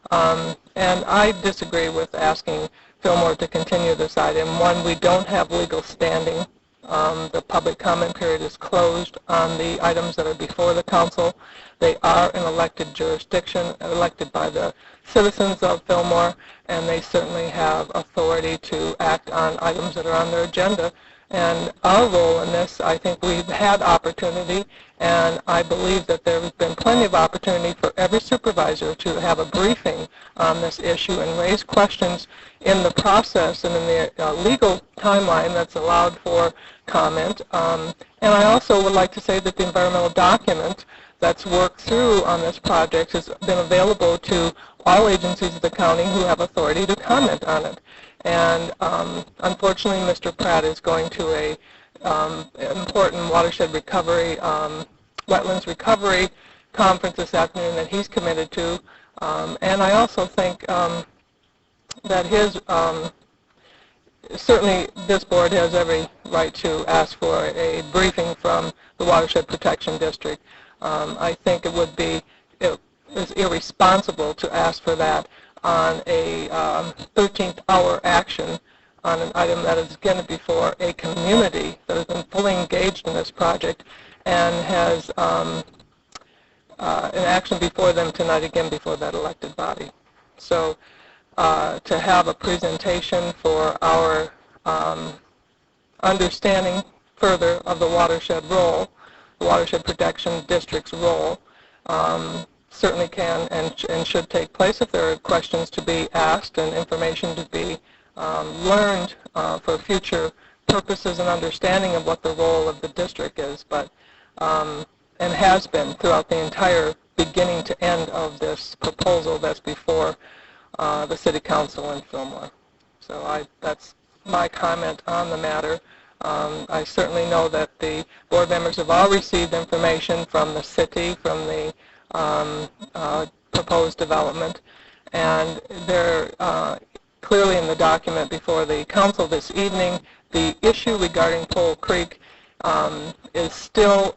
And I disagree with asking Fillmore to continue this item. One, we don't have legal standing. The public comment period is closed on the items that are before the council. They are an elected jurisdiction, elected by the citizens of Fillmore, and they certainly have authority to act on items that are on their agenda. And our role in this, I think we've had opportunity, and I believe that there has been plenty of opportunity for every supervisor to have a briefing on this issue and raise questions in the process and in the legal timeline that's allowed for comment. And I also would like to say that the environmental document that's worked through on this project has been available to all agencies of the county who have authority to comment on it. And unfortunately, Mr. Pratt is going to a important watershed recovery, wetlands recovery conference this afternoon that he's committed to. And I also think that his, certainly this board has every right to ask for a briefing from the Watershed Protection District. I think it would be irresponsible to ask for that on a 13th hour action on an item that is again before a community that has been fully engaged in this project and has an action before them tonight again before that elected body. So to have a presentation for our understanding further of the watershed role, the Watershed Protection District's role, certainly can and should take place if there are questions to be asked and information to be learned for future purposes and understanding of what the role of the district is, but and has been throughout the entire beginning to end of this proposal that's before the City Council in Fillmore. So that's my comment on the matter. I certainly know that the board members have all received information from the city, from the proposed development, and they're clearly in the document before the council this evening. The issue regarding Pole Creek is still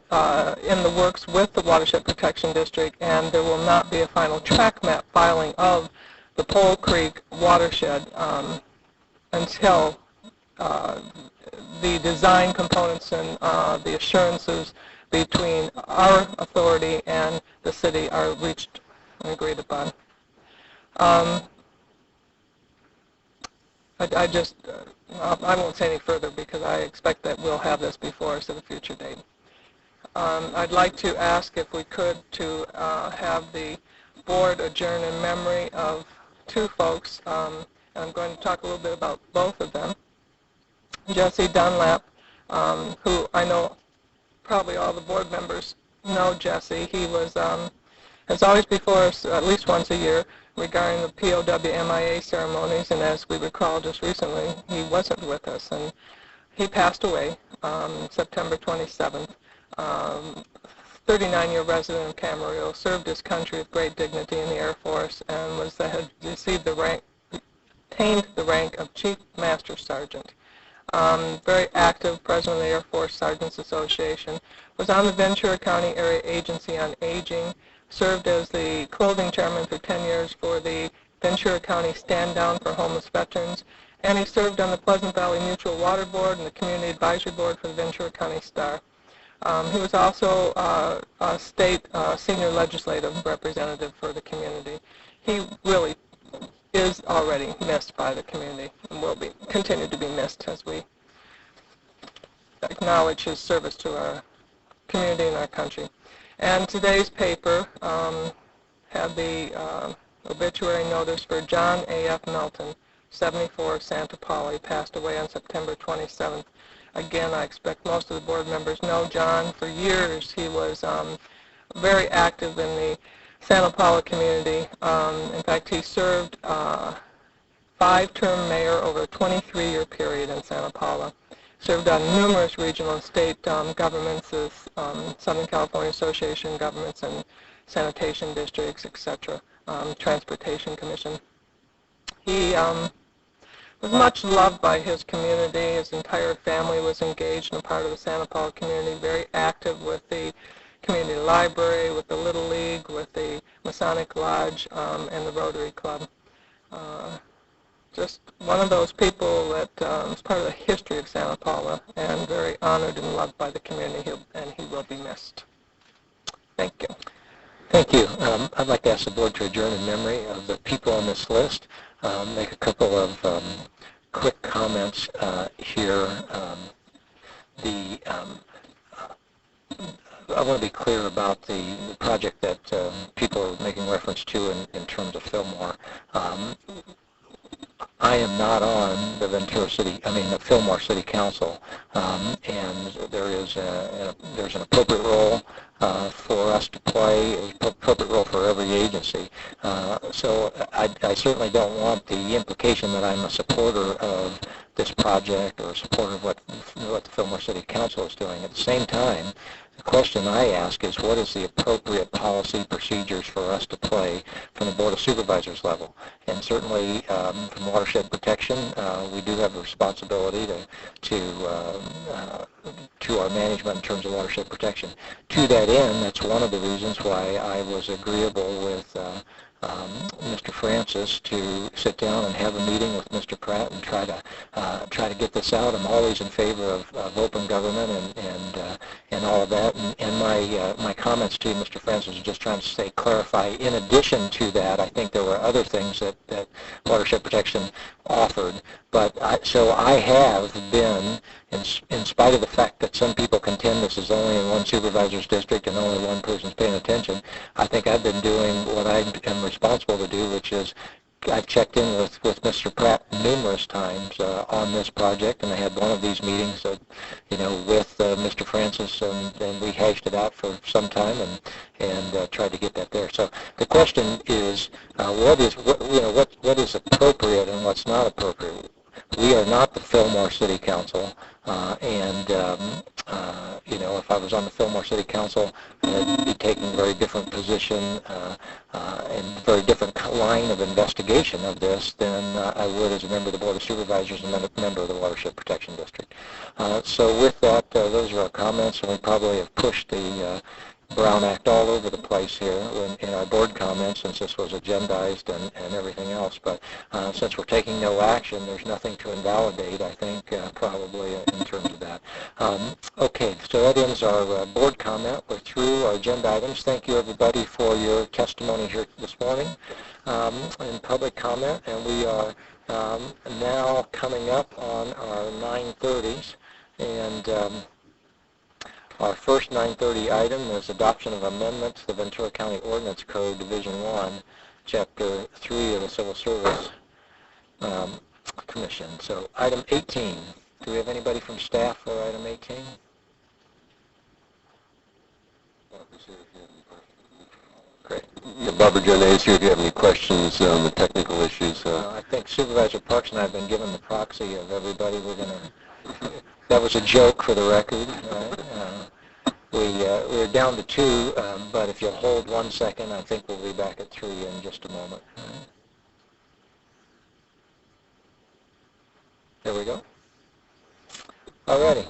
in the works with the Watershed Protection District, and there will not be a final track map filing of the Pole Creek watershed until the design components and the assurances between our authority and the city are reached and agreed upon. I won't say any further because I expect that we'll have this before us at a future date. I'd like to ask if we could to have the board adjourn in memory of two folks. And I'm going to talk a little bit about both of them. Jesse Dunlap, who I know probably all the board members know Jesse. He was has always before us at least once a year regarding the POW MIA ceremonies, and as we recall just recently, he wasn't with us, and he passed away September 27th. 39-year resident of Camarillo, served his country with great dignity in the Air Force, and had received the rank, attained the rank of Chief Master Sergeant. Very active, president of the Air Force Sergeants Association, was on the Ventura County Area Agency on Aging, served as the clothing chairman for 10 years for the Ventura County Stand Down for Homeless Veterans, and he served on the Pleasant Valley Mutual Water Board and the Community Advisory Board for the Ventura County Star. He was also a state senior legislative representative for the community. He really is already missed by the community and will continue to be missed as we acknowledge his service to our community and our country. And today's paper had the obituary notice for John A.F. Melton, 74 of Santa Paula. He passed away on September 27th. Again, I expect most of the board members know John. For years, he was very active in the Santa Paula community. In fact, he served 5-term mayor over a 23-year period in Santa Paula. Served on numerous regional and state governments, as Southern California Association governments and sanitation districts, etc., Transportation Commission. He was much loved by his community. His entire family was engaged and a part of the Santa Paula community, very active with the community library, with the Little League, with the Masonic Lodge, and the Rotary Club. Just one of those people that is part of the history of Santa Paula and very honored and loved by the community, and he will be missed. Thank you. Thank you. I'd like to ask the board to adjourn in memory of the people on this list. Make a couple of quick comments here. I want to be clear about the project that people are making reference to in terms of Fillmore. I am not on the the Fillmore City Council, and there's an appropriate role for us to play, an appropriate role for every agency. So I certainly don't want the implication that I'm a supporter of this project or a supporter of what the Fillmore City Council is doing. At the same time, the question I ask is, what is the appropriate policy procedures for us to play from the Board of Supervisors level? And certainly from watershed protection, we do have a responsibility to our management in terms of watershed protection. To that end, that's one of the reasons why I was agreeable with Mr. Francis to sit down and have a meeting with Mr. Pratt and try to get this out. I'm always in favor of open government and all of that. And my comments to Mr. Francis are just trying to clarify. In addition to that, I think there were other things that watershed protection offered. So I have been, in spite of the fact that some people contend this is only in one supervisor's district and only one person's paying attention, I think I've been doing what I am responsible to do, which is I've checked in with Mr. Pratt numerous times on this project, and I had one of these meetings, with Mr. Francis, and we hashed it out for some time and tried to get that there. So the question is, what is appropriate and what's not appropriate? we are not the Fillmore City Council, if I was on the Fillmore City Council, I'd be taking a very different position and very different line of investigation of this than I would as a member of the Board of Supervisors and a member of the Watershed Protection District. So with that, those are our comments, and we probably have pushed the Brown Act all over the place here in our board comments, since this was agendized and everything else. But since we're taking no action, there's nothing to invalidate, I think, probably in terms of that. Okay, so that ends our board comment. We're through our agenda items. Thank you, everybody, for your testimony here this morning in public comment. And we are now coming up on our 9:30s. And our first 9:30 item is adoption of amendment to the Ventura County Ordinance Code, Division 1, Chapter 3 of the Civil Service Commission. So item 18. Do we have anybody from staff for item 18? Great. Barbara Jonay is here if you have any questions on the technical issues. I think Supervisor Parks and I have been given the proxy of everybody. That was a joke for the record. We're down to 2, but if you'll hold 1 second, I think we'll be back at 3 in just a moment. There we go. Alrighty.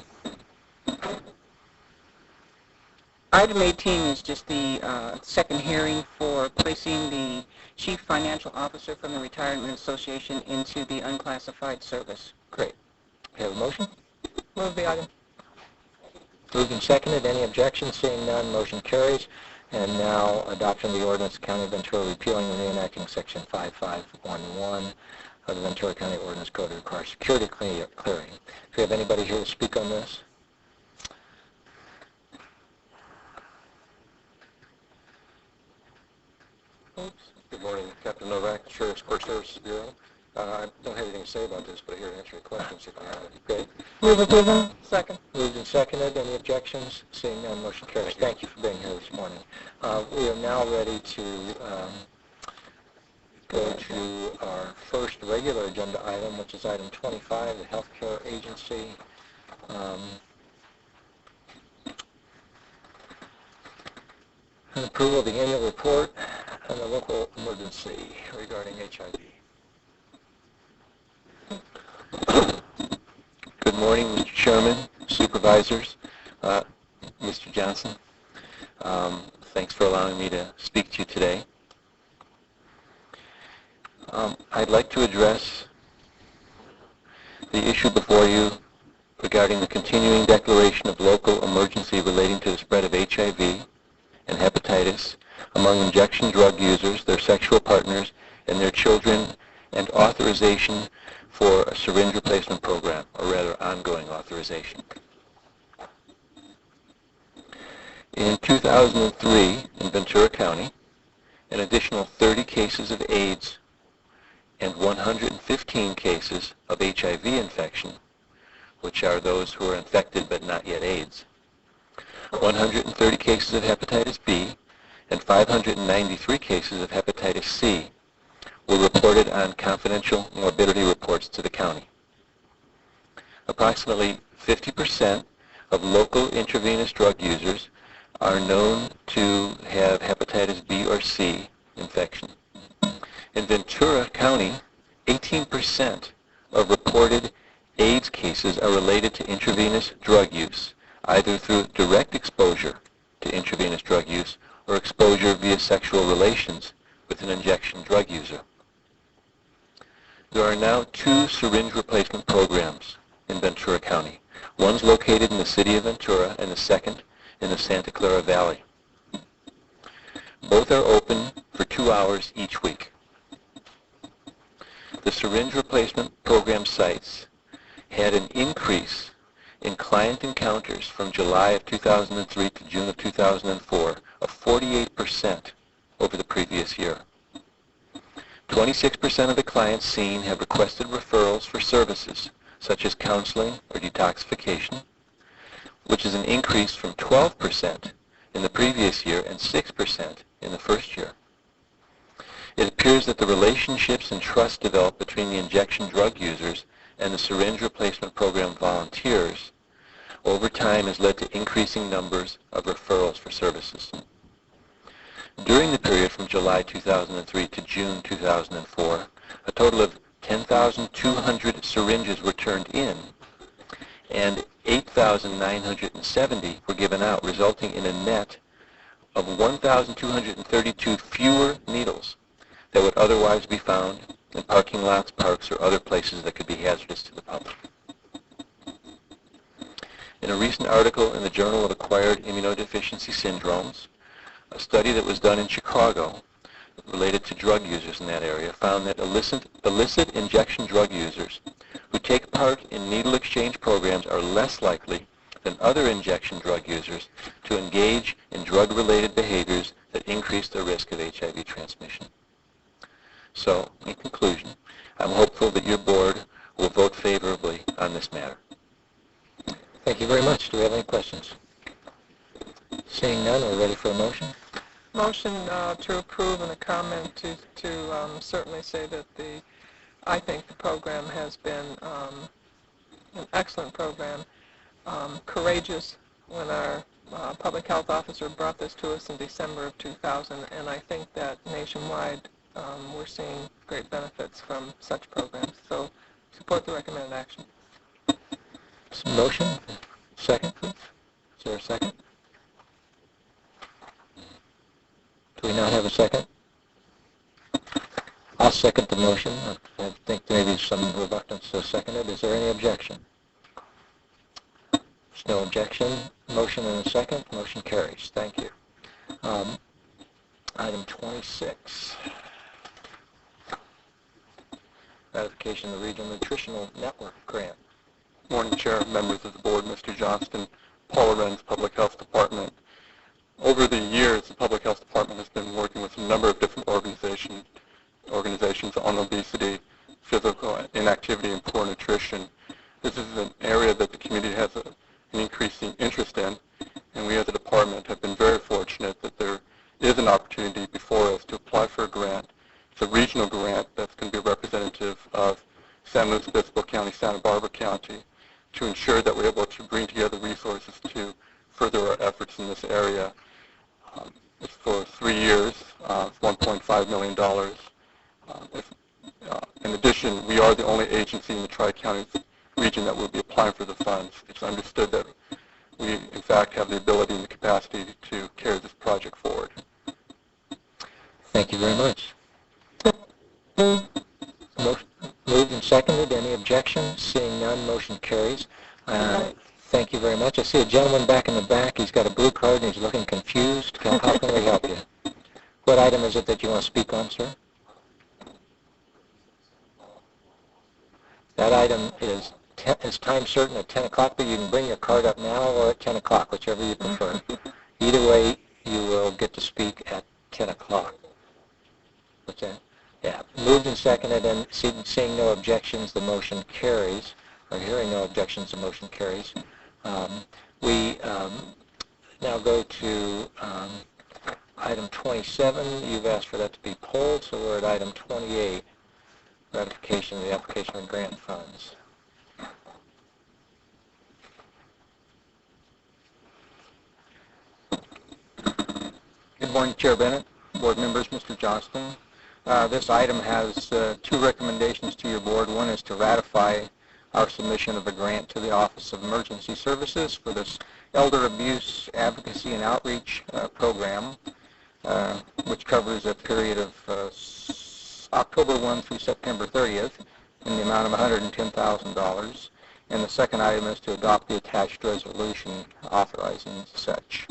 Item 18 is just the second hearing for placing the Chief Financial Officer from the Retirement Association into the unclassified service. Great. We have a motion? Move the item. Moved and seconded. Any objections? Seeing none, motion carries. And now adoption of the ordinance of County of Ventura repealing and reenacting Section 5511 of the Ventura County Ordinance Code to require security clearing. Do we have anybody here to speak on this? Oops. Good morning, Captain Novak, Sheriff's Court Services Bureau. I don't have anything to say about this, but I'm here to answer your questions if you have any. Great. Move approval. Second. Moved and seconded. Any objections? Seeing none, motion carries. Thank you for being here this morning. We are now ready to go to our first regular agenda item, which is item 25, the Healthcare Agency. And approval of the annual report and the local emergency regarding HIV. Good morning, Mr. Chairman, Supervisors, Mr. Johnson. Thanks for allowing me to speak to you today. I'd like to address the issue before you regarding the continuing declaration of local emergency relating to the spread of HIV and hepatitis among injection drug users, their sexual partners, and their children, and authorization for a syringe replacement program, or rather ongoing authorization. In 2003, in Ventura County, an additional 30 cases of AIDS and 115 cases of HIV infection, which are those who are infected but not yet AIDS, 130 cases of hepatitis B, and 593 cases of hepatitis C were reported on confidential morbidity reports to the county. Approximately 50% of local intravenous drug users are known to have hepatitis B or C infection. In Ventura County, 18% of reported AIDS cases are related to intravenous drug use, either through direct exposure to intravenous drug use or exposure via sexual relations with an injection drug user. There are now 2 syringe replacement programs in Ventura County. One's located in the city of Ventura and the second in the Santa Clara Valley. Both are open for 2 hours each week. The syringe replacement program sites had an increase in client encounters from July of 2003 to June of 2004 of 48% over the previous year. 26% of the clients seen have requested referrals for services such as counseling or detoxification, which is an increase from 12% in the previous year and 6% in the first year. It appears that the relationships and trust developed between the injection drug users and the syringe replacement program volunteers, over time has led to increasing numbers of referrals for services. During the period from July 2003 to June 2004, a total of 10,200 syringes were turned in, and 8,970 were given out, resulting in a net of 1,232 fewer needles that would otherwise be found in parking lots, parks, or other places that could be hazardous to the public. In a recent article in the Journal of Acquired Immunodeficiency Syndromes, a study that was done in Chicago related to drug users in that area found that illicit injection drug users who take part in needle exchange programs are less likely than other injection drug users to engage in drug-related behaviors that increase the risk of HIV transmission. So, in conclusion, I'm hopeful that your board will vote favorably on this matter. Thank you very much. Do we have any questions? Seeing none, we're ready for a motion. Motion to approve, and a comment to certainly say that I think the program has been an excellent program, courageous when our public health officer brought this to us in December of 2000, and I think that nationwide we're seeing great benefits from such programs. So support the recommended action. Motion. Second, please. Is there a second? Do we not have a second? I'll second the motion. I think maybe some reluctance to second it. Is there any objection? There's no objection. Motion and a second. Motion carries. Thank you. Item 26. Ratification of the Regional Nutritional Network Grant. Morning, Chair, members of the board, Mr. Johnston, Paula Wren's Public Health Department. Over the years, the Public Health Department has been working with a number of different organizations on obesity, physical inactivity, and poor nutrition. This is an area that the community has an increasing interest in, and we as a department have been very fortunate that there is an opportunity before us to apply for a grant. It's a regional grant that's going to be representative of San Luis Obispo County, Santa Barbara County, to ensure that we're able to bring together resources to further our efforts in this area. It's for 3 years, $1.5 million. In addition, we are the only agency in the Tri-County region that will be applying for the funds. It's understood that we, in fact, have the ability and the capacity to carry this project forward. Thank you very much. Moved and seconded. Any objections? Seeing none, motion carries. Thank you very much. I see a gentleman back in the back. He's got a blue card and he's looking confused. How can we help you? What item is it that you want to speak on, sir? That item is time certain at 10 o'clock, but you can bring your card up now or at 10 o'clock, whichever you prefer. Either way, you will get to speak at 10 o'clock. What's that? Yeah. Moved and seconded, and seeing no objections, the motion carries. Or hearing no objections, the motion carries. We now go to item 27. You've asked for that to be pulled, so we're at item 28, ratification of the application of grant funds. Good morning, Chair Bennett, board members, Mr. Johnston. This item has two recommendations to your board. One is to ratify our submission of a grant to the Office of Emergency Services for this Elder Abuse Advocacy and Outreach program, which covers a period of October 1 through September 30th in the amount of $110,000. And the second item is to adopt the attached resolution authorizing such.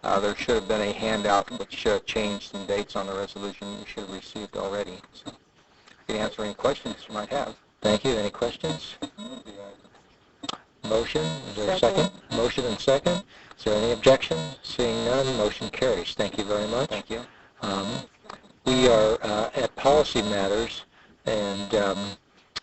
There should have been a handout which changed some dates on the resolution you should have received already. So I can answer any questions you might have. Thank you. Any questions? Motion. Is there a second? Motion and second. Is there any objection? Seeing none, motion carries. Thank you very much. Thank you. We are at policy matters, and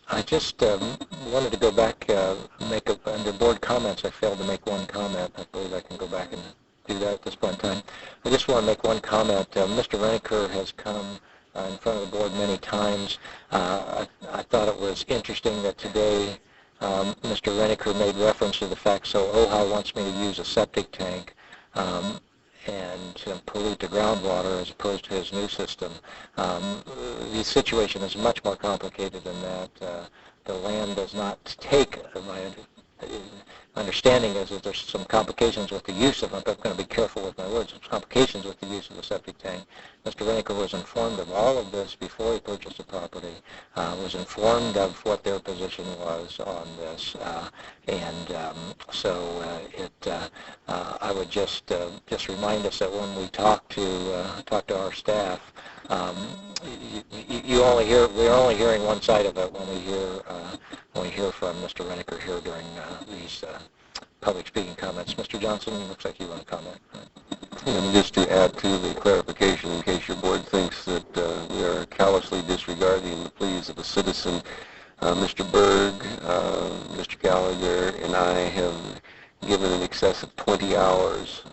I just wanted to go back, under board comments, I failed to make one comment. I believe I can go back and do that at this point in time. I just want to make one comment. Mr. Reniker has come in front of the board many times. I thought it was interesting that today Mr. Reniker made reference to the fact, so OHI wants me to use a septic tank and pollute the groundwater as opposed to his new system. The situation is much more complicated than that. The land does not take, my understanding is that there's some complications with the use of it. I'm going to be careful with my words. Some complications with the use of the septic tank. Mr. Reniker was informed of all of this before he purchased the property, was informed of what their position was on this, I would just remind us that when we talk to our staff, we're only hearing one side of it when we hear from Mr. Reniker here during these public speaking comments. Mr. Johnson, looks like you want to comment. And just to add to the clarification, in case your board thinks that we are callously disregarding the pleas of a citizen, Mr. Berg, Mr. Gallagher, and I have given in excess of 20 hours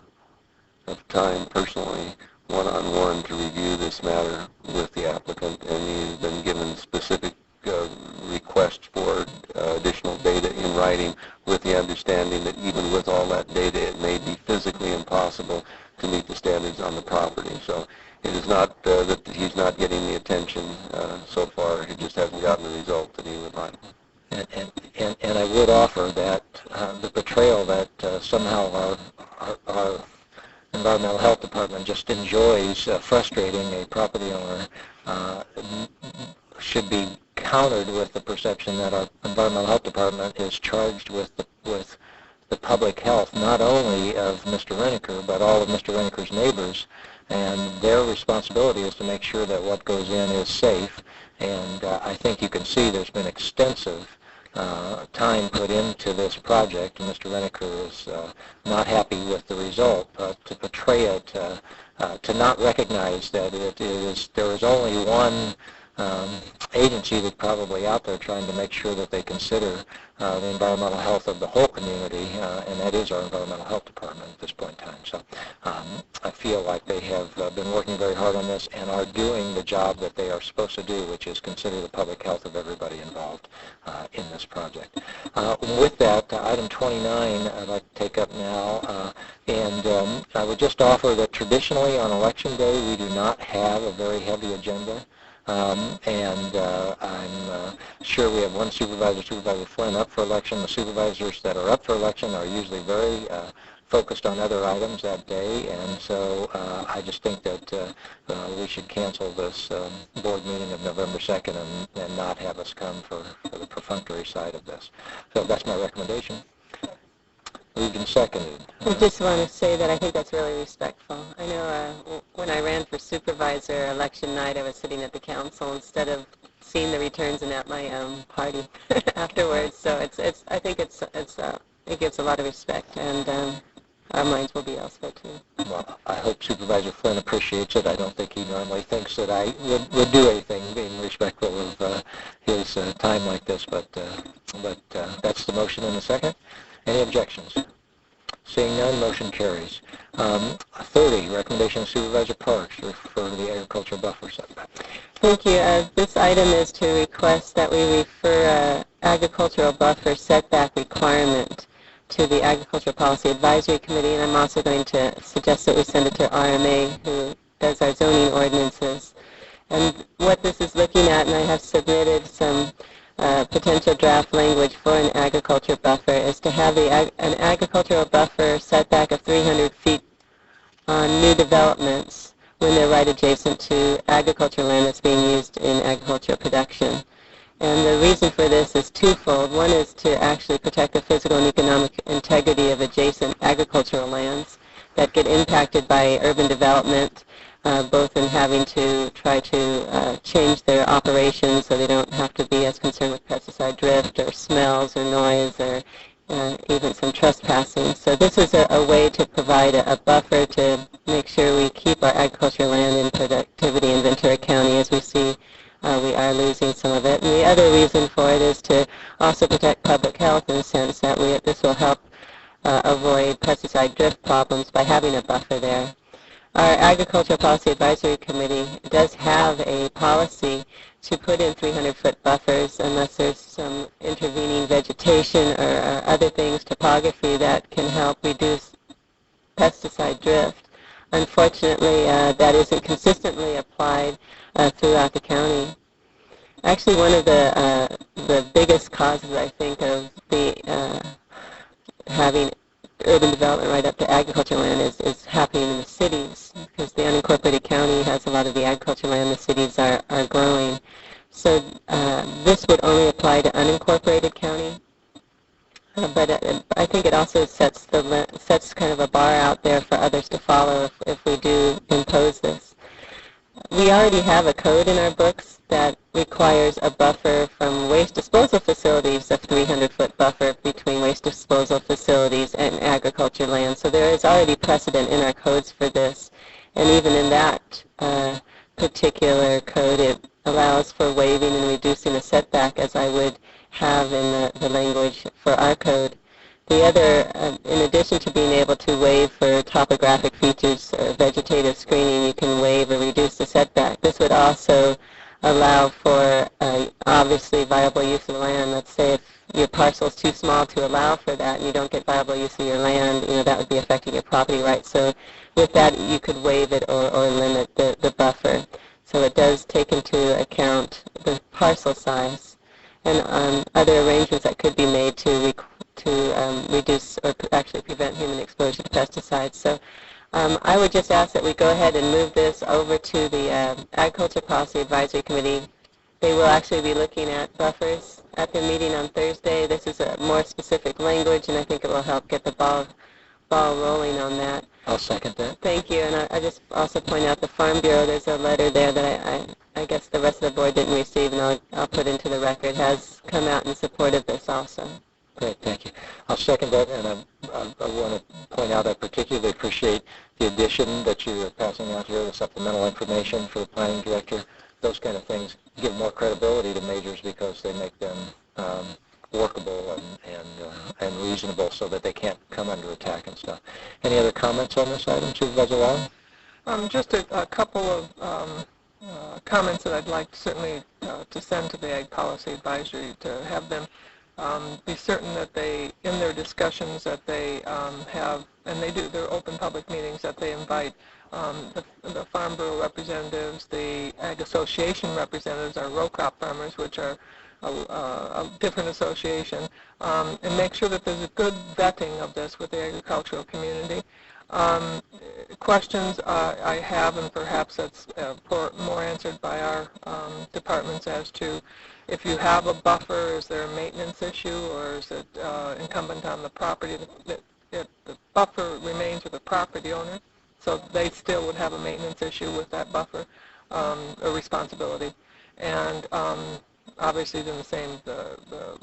of time personally, one-on-one, to review this matter with the applicant, and he's been given specific requests for additional data in writing, with the understanding that even with all that data, it may be physically impossible to meet the standards on the property. So it is not that he's not getting the attention so far. He just hasn't gotten the result that he would like. And I would offer that the portrayal that somehow our Environmental Health Department just enjoys frustrating a property owner should be countered with the perception that our Environmental Health Department is charged with the public health, not only of Mr. Reniker, but all of Mr. Reniker's neighbors, and their responsibility is to make sure that what goes in is safe. And I think you can see there's been extensive time put into this project, and Mr. Reniker is not happy with the result. But to portray it, to not recognize that there is only one agency that's probably out there trying to make sure that they consider the environmental health of the whole community, and that is our Environmental Health Department at this point in time. So I feel like they have been working very hard on this and are doing the job that they are supposed to do, which is consider the public health of everybody involved in this project. With that, item 29 I'd like to take up now, and I would just offer that traditionally on Election Day we do not have a very heavy agenda. I'm sure we have one supervisor, Supervisor Flynn, up for election. The supervisors that are up for election are usually very focused on other items that day, and so I just think that we should cancel this board meeting of November 2nd and not have us come for the perfunctory side of this. So that's my recommendation. Moved and seconded. I just want to say that I think that's really respectful. I know when I ran for supervisor election night, I was sitting at the council instead of seeing the returns and at my party afterwards. So I think it gives a lot of respect, and our minds will be elsewhere too. Well, I hope Supervisor Flynn appreciates it. I don't think he normally thinks that I would do anything being respectful of his time like this, but that's the motion in the second. Any objections? Seeing none, motion carries. 30, recommendation of Supervisor Parks to refer to the agricultural buffer setback. Thank you. This item is to request that we refer agricultural buffer setback requirement to the Agricultural Policy Advisory Committee, and I'm also going to suggest that we send it to RMA, who does our zoning ordinances. And what this is looking at, and I have submitted some potential draft language for an agriculture buffer, is to have an agricultural buffer setback of 300 feet on new developments when they're right adjacent to agricultural land that's being used in agricultural production. And the reason for this is twofold. One is to actually protect the physical and economic integrity of adjacent agricultural lands that get impacted by urban development, both in having to try to change their operations so they don't have to be as concerned with pesticide drift or smells or noise or even some trespassing. So this is a way to provide a buffer to make sure we keep our agricultural land in productivity in Ventura County, as we see we are losing some of it. And the other reason for it is to also protect public health in the sense that this will help avoid pesticide drift problems by having a buffer there. our Agricultural Policy Advisory Committee does have a policy to put in 300-foot buffers unless there's some intervening vegetation or other things, topography, that can help reduce pesticide drift. Unfortunately, that isn't consistently applied throughout the county. Actually, one of the biggest causes, I think, of the having urban development right up to agriculture land is happening in the cities, because the unincorporated county has a lot of the agriculture land. The cities are growing. So this would only apply to unincorporated county. But I think it also sets kind of a bar out there for others to follow if we do impose this. We already have a code in our books that requires a buffer from waste disposal facilities, a 300-foot buffer between waste disposal facilities and agriculture land. So there is already precedent in our codes for this. And even in that particular code, it allows for waiving and reducing a setback, as I would have in the language for our code. The other, in addition to being able to waive for topographic features or vegetative screening, you can waive or reduce the setback. This would also allow for obviously viable use of the land. Let's say if your parcel is too small to allow for that and you don't get viable use of your land, that would be affecting your property rights. So with that, you could waive it or limit the buffer. So it does take into account the parcel size and other arrangements that could be made to reduce or actually prevent human exposure to pesticides. So I would just ask that we go ahead and move this over to the Agriculture Policy Advisory Committee. They will actually be looking at buffers at their meeting on Thursday. This is a more specific language, and I think it will help get the ball rolling on that. I'll second that. Thank you. And I just also point out the Farm Bureau, there's a letter there that I guess the rest of the board didn't receive, and I'll put into the record, has come out in support of this also. Great, thank you. I'll second that, and I want to point out I particularly appreciate the addition that you're passing out here, the supplemental information for the planning director. Those kind of things give more credibility to measures because they make them workable and reasonable so that they can't come under attack and stuff. Any other comments on this item, Supervisor Long? Just a couple of comments that I'd like certainly to send to the Ag Policy Advisory, to have them be certain that they, in their discussions that they have, and they do, they're open public meetings, that they invite the Farm Bureau representatives, the Ag Association representatives, our row crop farmers, which are a different association, and make sure that there's a good vetting of this with the agricultural community. Questions I have, and perhaps that's more answered by our departments, as to if you have a buffer, is there a maintenance issue, or is it incumbent on the property that the buffer remains with the property owner, so they still would have a maintenance issue with that buffer, a responsibility. And obviously then the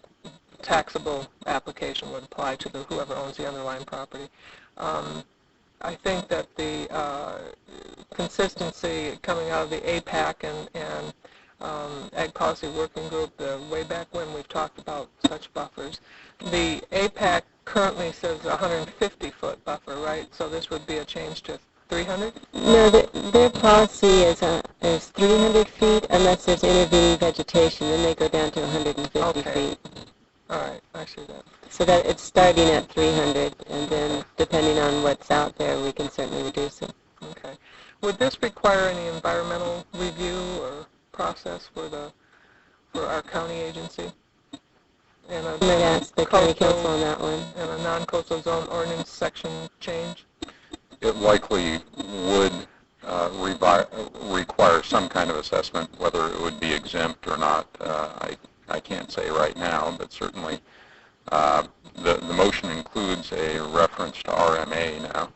taxable application would apply to whoever owns the underlying property. I think that the consistency coming out of the APAC and Ag Policy Working Group, way back when we've talked about such buffers, the APAC currently says 150-foot buffer, right? So this would be a change to 300? No, their policy is 300 feet unless there's intervening vegetation. Then they go down to 150 feet. All right, I see that. So that it's starting at 300, and then depending on what's out there, we can certainly reduce it. Okay. Would this require any environmental review or process for our county agency? And I'm going to ask the county council on that one. And a non-coastal zone ordinance section change? It likely would require some kind of assessment, whether it would be exempt or not. I can't say right now, but certainly the motion includes a reference to RMA now,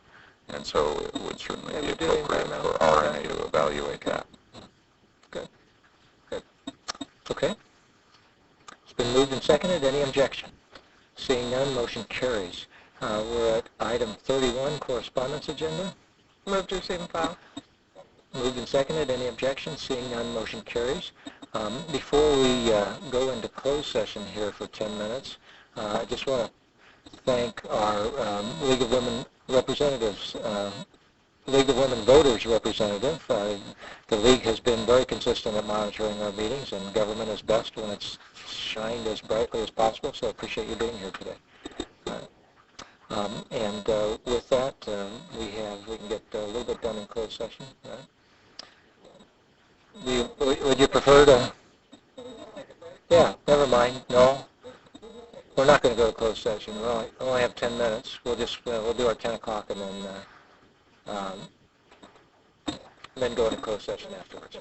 and so it would certainly be appropriate for RMA to evaluate that. Good. Good. Okay. It's been moved and seconded. Any objection? Seeing none, motion carries. We're at item 31, correspondence agenda. Move to receive and file. Moved and seconded. Any objection? Seeing none, motion carries. Before we go into closed session here for 10 minutes, I just want to thank our League of Women representatives, League of Women Voters representative. The League has been very consistent at monitoring our meetings, and government is best when it's shined as brightly as possible, so I appreciate you being here today. And with that, we can get a little bit done in closed session. Would you prefer to? Yeah, never mind. No, we're not going to go to closed session. We only have 10 minutes. We'll do our 10 o'clock and then go into closed session afterwards.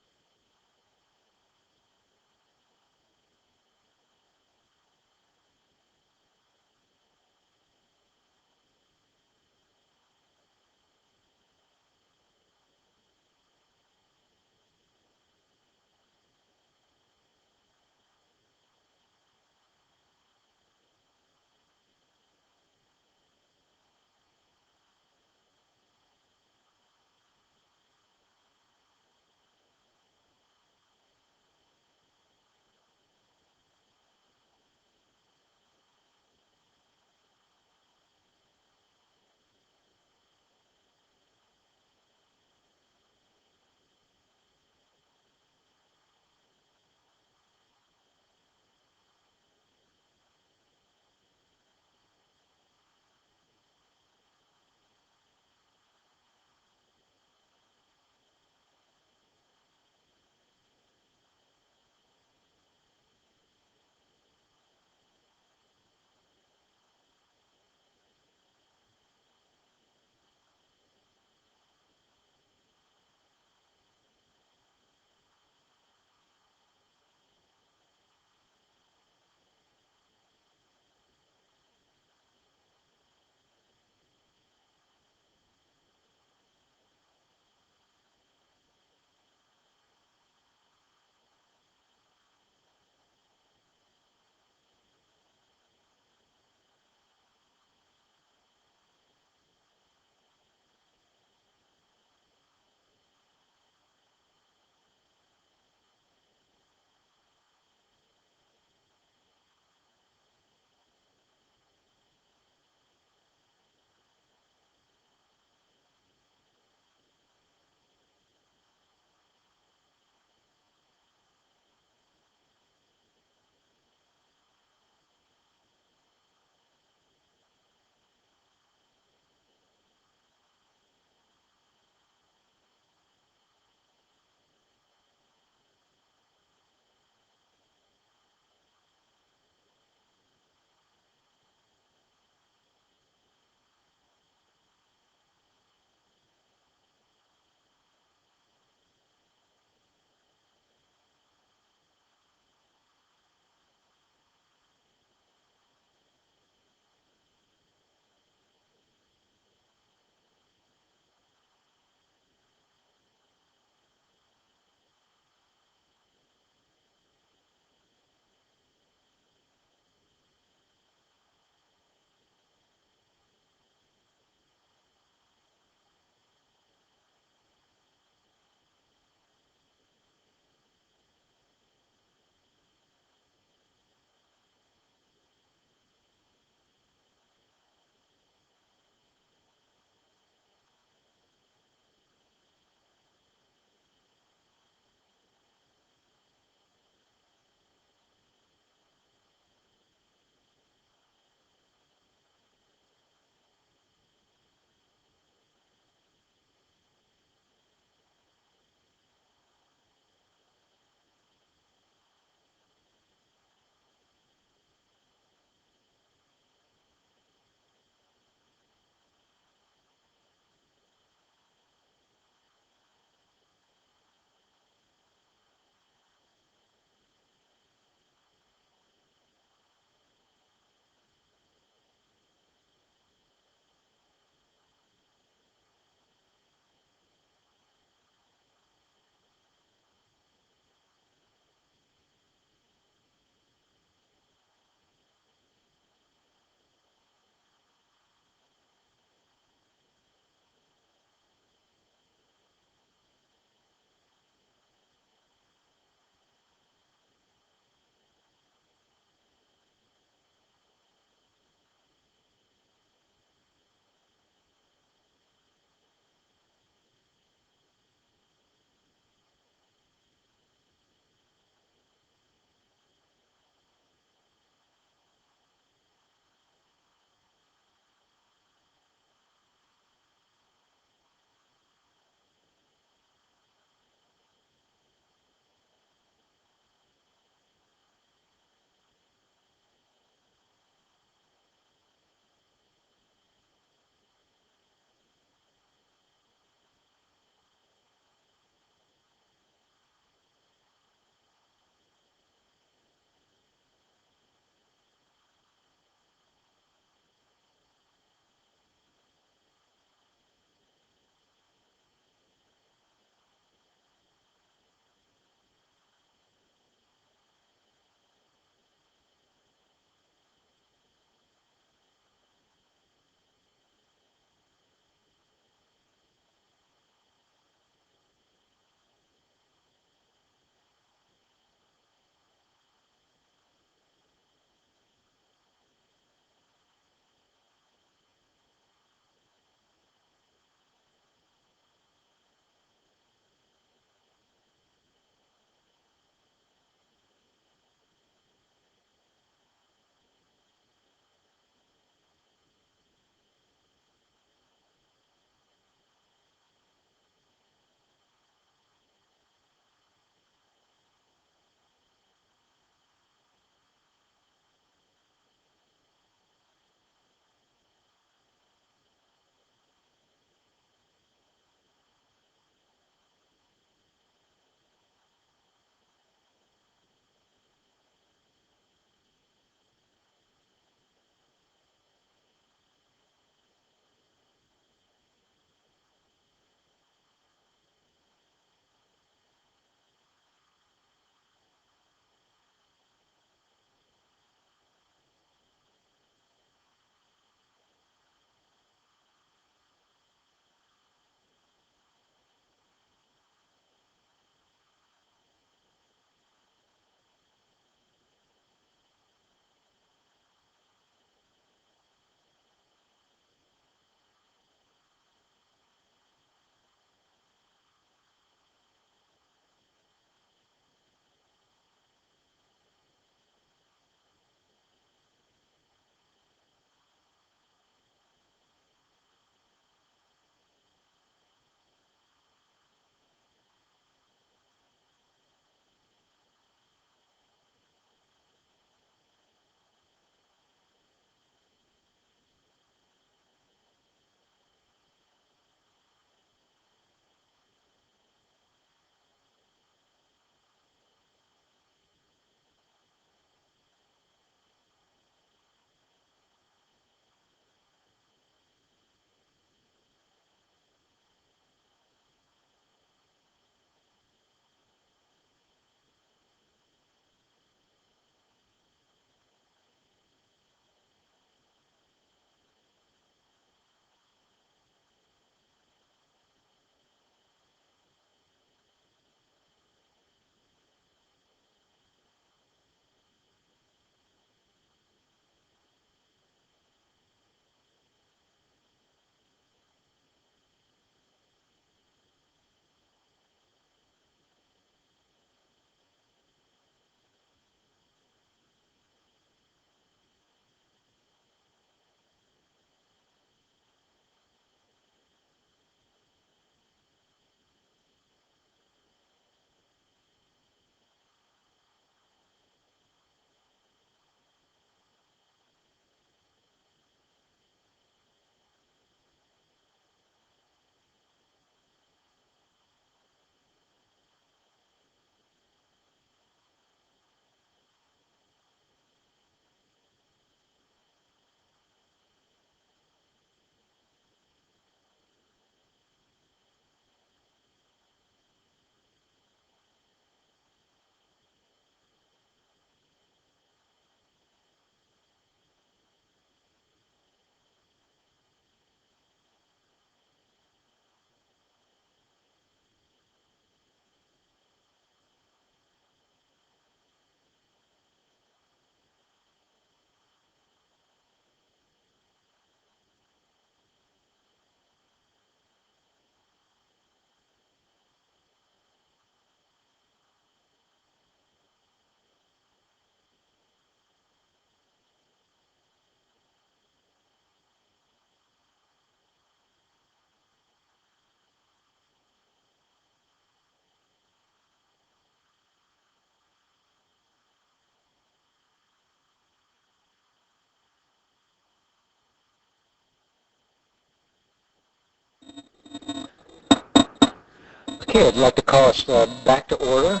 Okay, I'd like to call us back to order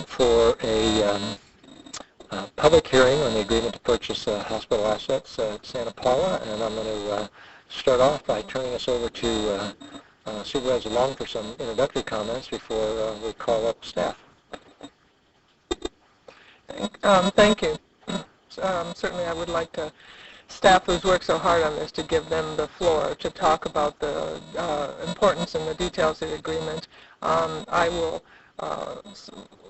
for a public hearing on the agreement to purchase hospital assets at Santa Paula, and I'm going to start off by turning us over to Supervisor Long for some introductory comments before we call up staff. Thank you. Certainly I would like to staff who's worked so hard on this to give them the floor to talk about the importance and the details of the agreement. I will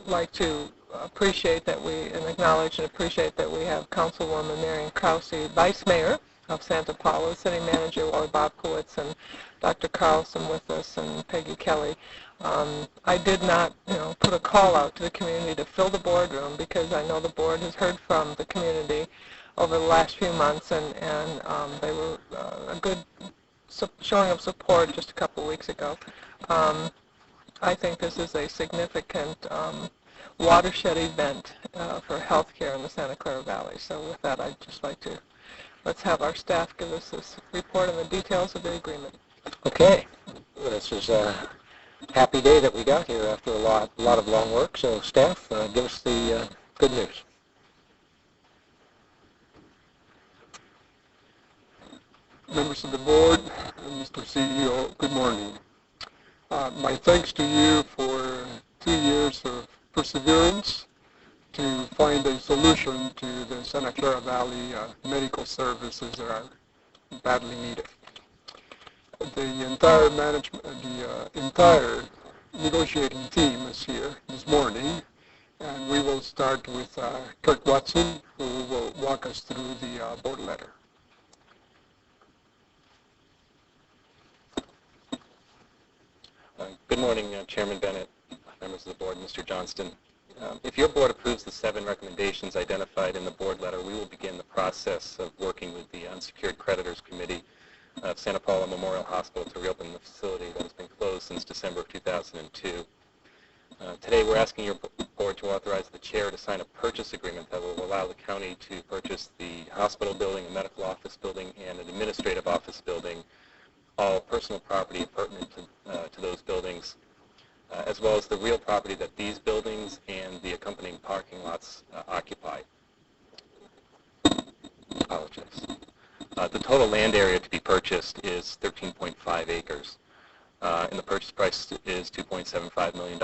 like to appreciate that and acknowledge and appreciate that we have Councilwoman Marion Krause, Vice Mayor of Santa Paula, City Manager Wally Bobkowitz, and Dr. Carlson with us, and Peggy Kelly. I did not, put a call out to the community to fill the boardroom because I know the board has heard from the community over the last few months, and they were a good showing of support just a couple of weeks ago. I think this is a significant watershed event for healthcare in the Santa Clara Valley. So with that, I'd just like to let's have our staff give us this report on the details of the agreement. Okay, this is a happy day that we got here after a lot of long work. So staff, give us the good news. Members of the board, Mr. CEO, good morning. My thanks to you for 2 years of perseverance to find a solution to the Santa Clara Valley medical services that are badly needed. The entire management, the entire negotiating team is here this morning, and we will start with Kirk Watson, who will walk us through the board letter. Good morning, Chairman Bennett, members of the board, Mr. Johnston. If your board approves the 7 recommendations identified in the board letter, we will begin the process of working with the Unsecured Creditors Committee of Santa Paula Memorial Hospital to reopen the facility that has been closed since December of 2002. Today we're asking your board to authorize the chair to sign a purchase agreement that will allow the county to purchase the hospital building, a medical office building, and an administrative office building, all personal property pertinent to those buildings, as well as the real property that these buildings and the accompanying parking lots occupy. Apologize. The total land area to be purchased is 13.5 acres, and the purchase price is $2.75 million.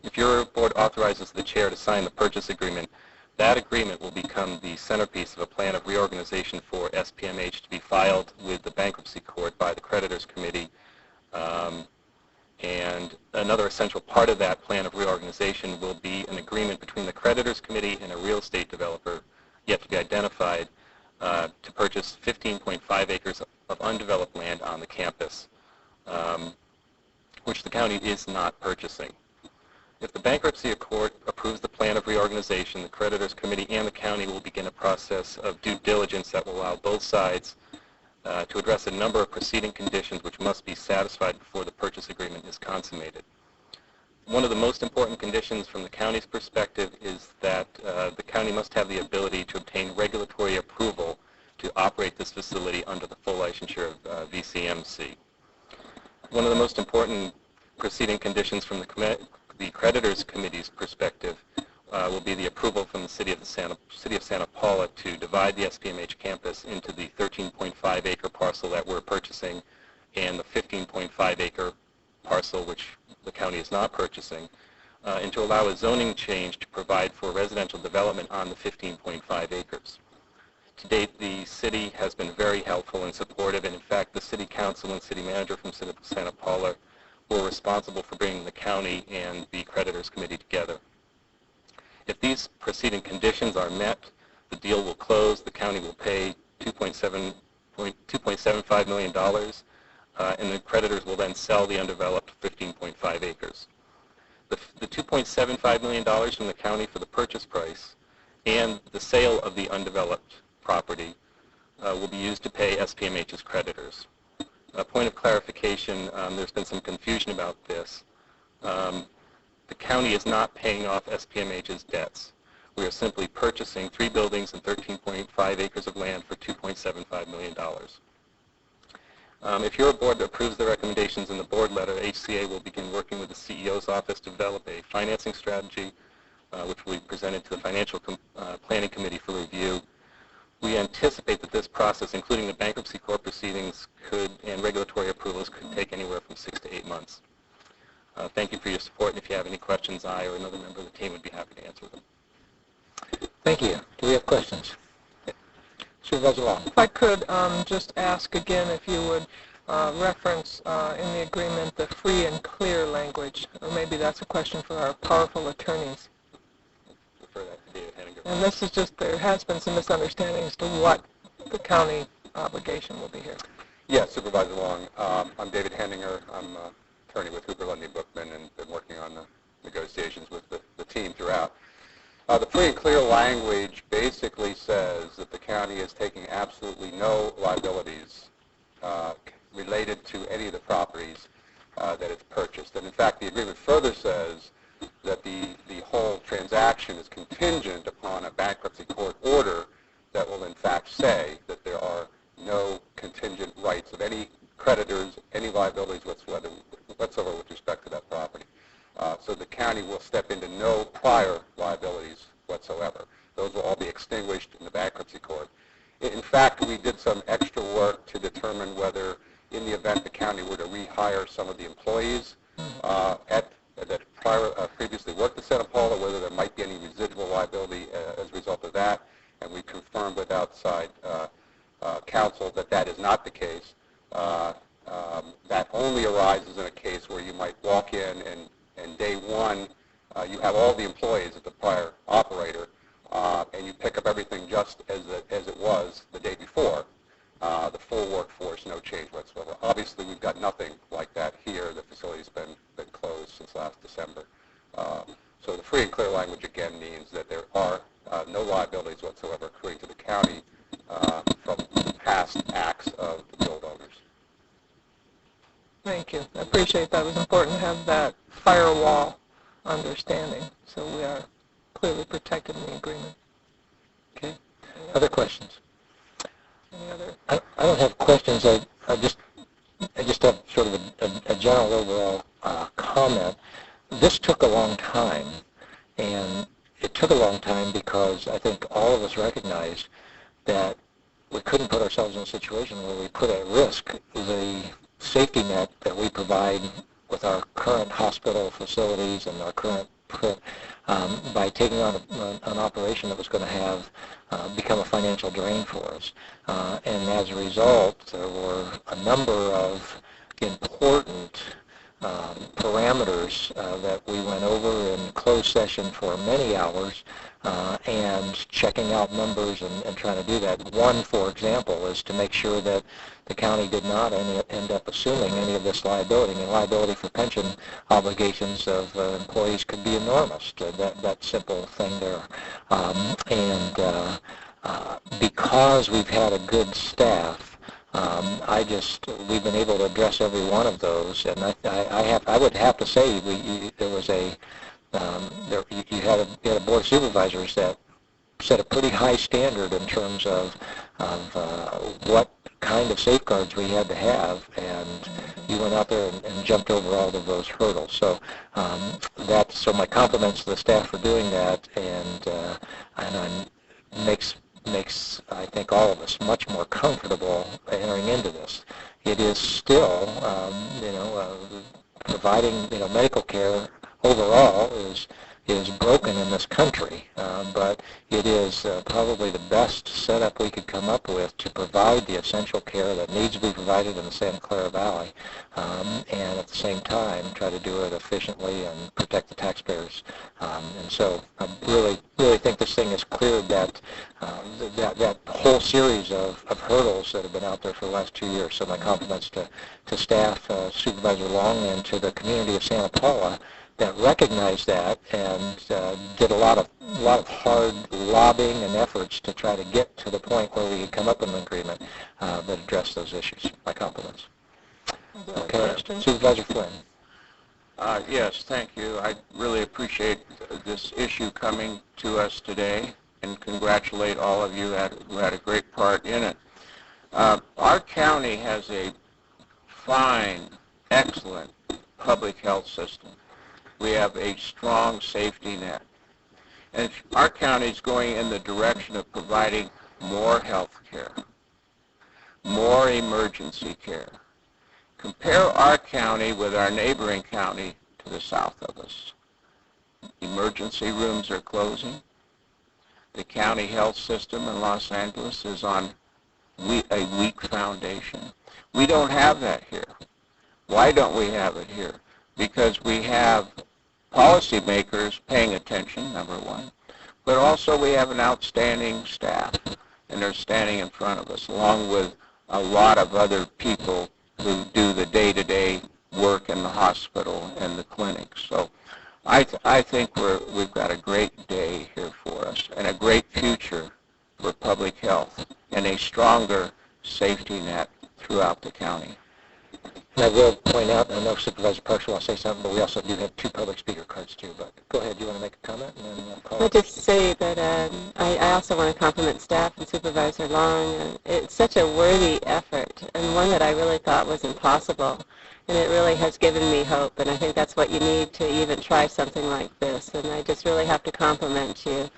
If your board authorizes the chair to sign the purchase agreement, that agreement will become the centerpiece of a plan of reorganization for SPMH to be filed with the Bankruptcy Court by the Creditors Committee. And another essential part of that plan of reorganization will be an agreement between the Creditors Committee and a real estate developer, yet to be identified, to purchase 15.5 acres of undeveloped land on the campus, which the county is not purchasing. If the Bankruptcy Court approves the plan of reorganization, the Creditors Committee and the county will begin a process of due diligence that will allow both sides to address a number of preceding conditions which must be satisfied before the purchase agreement is consummated. One of the most important conditions from the county's perspective is that the county must have the ability to obtain regulatory approval to operate this facility under the full licensure of VCMC. One of the most important preceding conditions from the Creditors Committee's perspective will be the approval from the City of Santa Paula to divide the SPMH campus into the 13.5 acre parcel that we're purchasing and the 15.5 acre parcel which the county is not purchasing, and to allow a zoning change to provide for residential development on the 15.5 acres. To date, the city has been very helpful and supportive, and in fact the City Council and City Manager from Santa Paula were responsible for bringing the county and the Creditors Committee together. If these preceding conditions are met, the deal will close, the county will pay $2.75 million, and the creditors will then sell the undeveloped 15.5 acres. The $2.75 million from the county for the purchase price and the sale of the undeveloped property will be used to pay SPMH's creditors. A point of clarification, there's been some confusion about this. The county is not paying off SPMH's debts. We are simply purchasing 3 buildings and 13.5 acres of land for $2.75 million. If your board approves the recommendations in the board letter, HCA will begin working with the CEO's office to develop a financing strategy, which will be presented to the Financial Planning Committee for review. We anticipate that this process, including the bankruptcy court proceedings and regulatory approvals, could take anywhere from 6 to 8 months. Thank you for your support, and if you have any questions, I or another member of the team would be happy to answer them. Thank you. Do we have questions? Supervisor Long. If I could just ask again if you would reference in the agreement the free and clear language, or maybe that's a question for our powerful attorneys. Refer that to David Henninger. And this is just, there has been some misunderstanding as to what the county obligation will be here. Yes, Supervisor Long. I'm David Henninger. I'm attorney with Hooper, Lundy, Bookman, and been working on the negotiations with the team throughout. The free and clear language basically says that the county is taking absolutely no liabilities related to any of the properties that it's purchased. And in fact, the agreement further says that the whole transaction is contingent upon a bankruptcy court order that will in fact say that there are no contingent rights of any creditors, any liabilities whatsoever with respect to that property. So the county will step into no prior liabilities whatsoever. Those will all be extinguished in the bankruptcy court. In fact, we did some extra work to determine whether, in the event the county were to rehire some of the employees that previously worked at Santa Paula, whether there might be any residual liability as a result of that. And we confirmed with outside counsel that that is not the case. That only arises in a case where you might walk in and day one you have all the employees at the prior operator and you pick up everything just as it was the day before. The full workforce, no change whatsoever. Obviously, we've got nothing like that here. The facility's been closed since last December. So the free and clear language again means that there are no liabilities whatsoever accruing to the county from past acts of the old owners. Thank you. I appreciate that. It was important to have that firewall understanding, so we are clearly protected in the agreement. Okay. Other questions? Any other? I don't have questions. I just have sort of a general overall comment. This took a long time, and it took a long time because I think all of us recognized that we couldn't put ourselves in a situation where we put at risk the safety net that we provide with our current hospital facilities and our current by taking on an operation that was going to have become a financial drain for us. And as a result, there were a number of important parameters that we went over in closed session for many hours and checking out numbers and trying to do that. One, for example, is to make sure that the county did not end up assuming any of this liability. I mean, liability for pension obligations of employees could be enormous, that simple thing there. Because we've had a good staff, we've been able to address every one of those, and I would have to say there was you had a board of supervisors that set a pretty high standard in terms of what kind of safeguards we had to have, and you went out there and jumped over all of those hurdles. So so my compliments to the staff for doing that, and makes I think all of us much more comfortable entering into this. It is still providing medical care overall is broken in this country, but it is probably the best setup we could come up with to provide the essential care that needs to be provided in the Santa Clara Valley, and at the same time try to do it efficiently and protect the taxpayers. And so I really think this thing has cleared that whole series of hurdles that have been out there for the last 2 years. So my compliments to staff, Supervisor Long, and to the community of Santa Paula that recognized that and did a lot of hard lobbying and efforts to try to get to the point where we could come up with an agreement that addressed those issues. My compliments. Okay, Supervisor Flynn. Yes, thank you. I really appreciate this issue coming to us today and congratulate all of you who had a great part in it. Our county has a fine, excellent public health system. We have a strong safety net. And our county is going in the direction of providing more health care, more emergency care. Compare our county with our neighboring county to the south of us. Emergency rooms are closing. The county health system in Los Angeles is on a weak foundation. We don't have that here. Why don't we have it here? Because we have policymakers paying attention, number one, but also we have an outstanding staff, and they're standing in front of us, along with a lot of other people who do the day-to-day work in the hospital and the clinics. So I think we've got a great day here for us and a great future for public health and a stronger safety net throughout the county. And I will point out, I know Supervisor Parks will say something, but we also do have 2 public speaker cards too. But go ahead, you want to make a comment? And then I'll just say that I also want to compliment staff and Supervisor Long. It's such a worthy effort and one that I really thought was impossible. And it really has given me hope, and I think that's what you need to even try something like this. And I just really have to compliment you,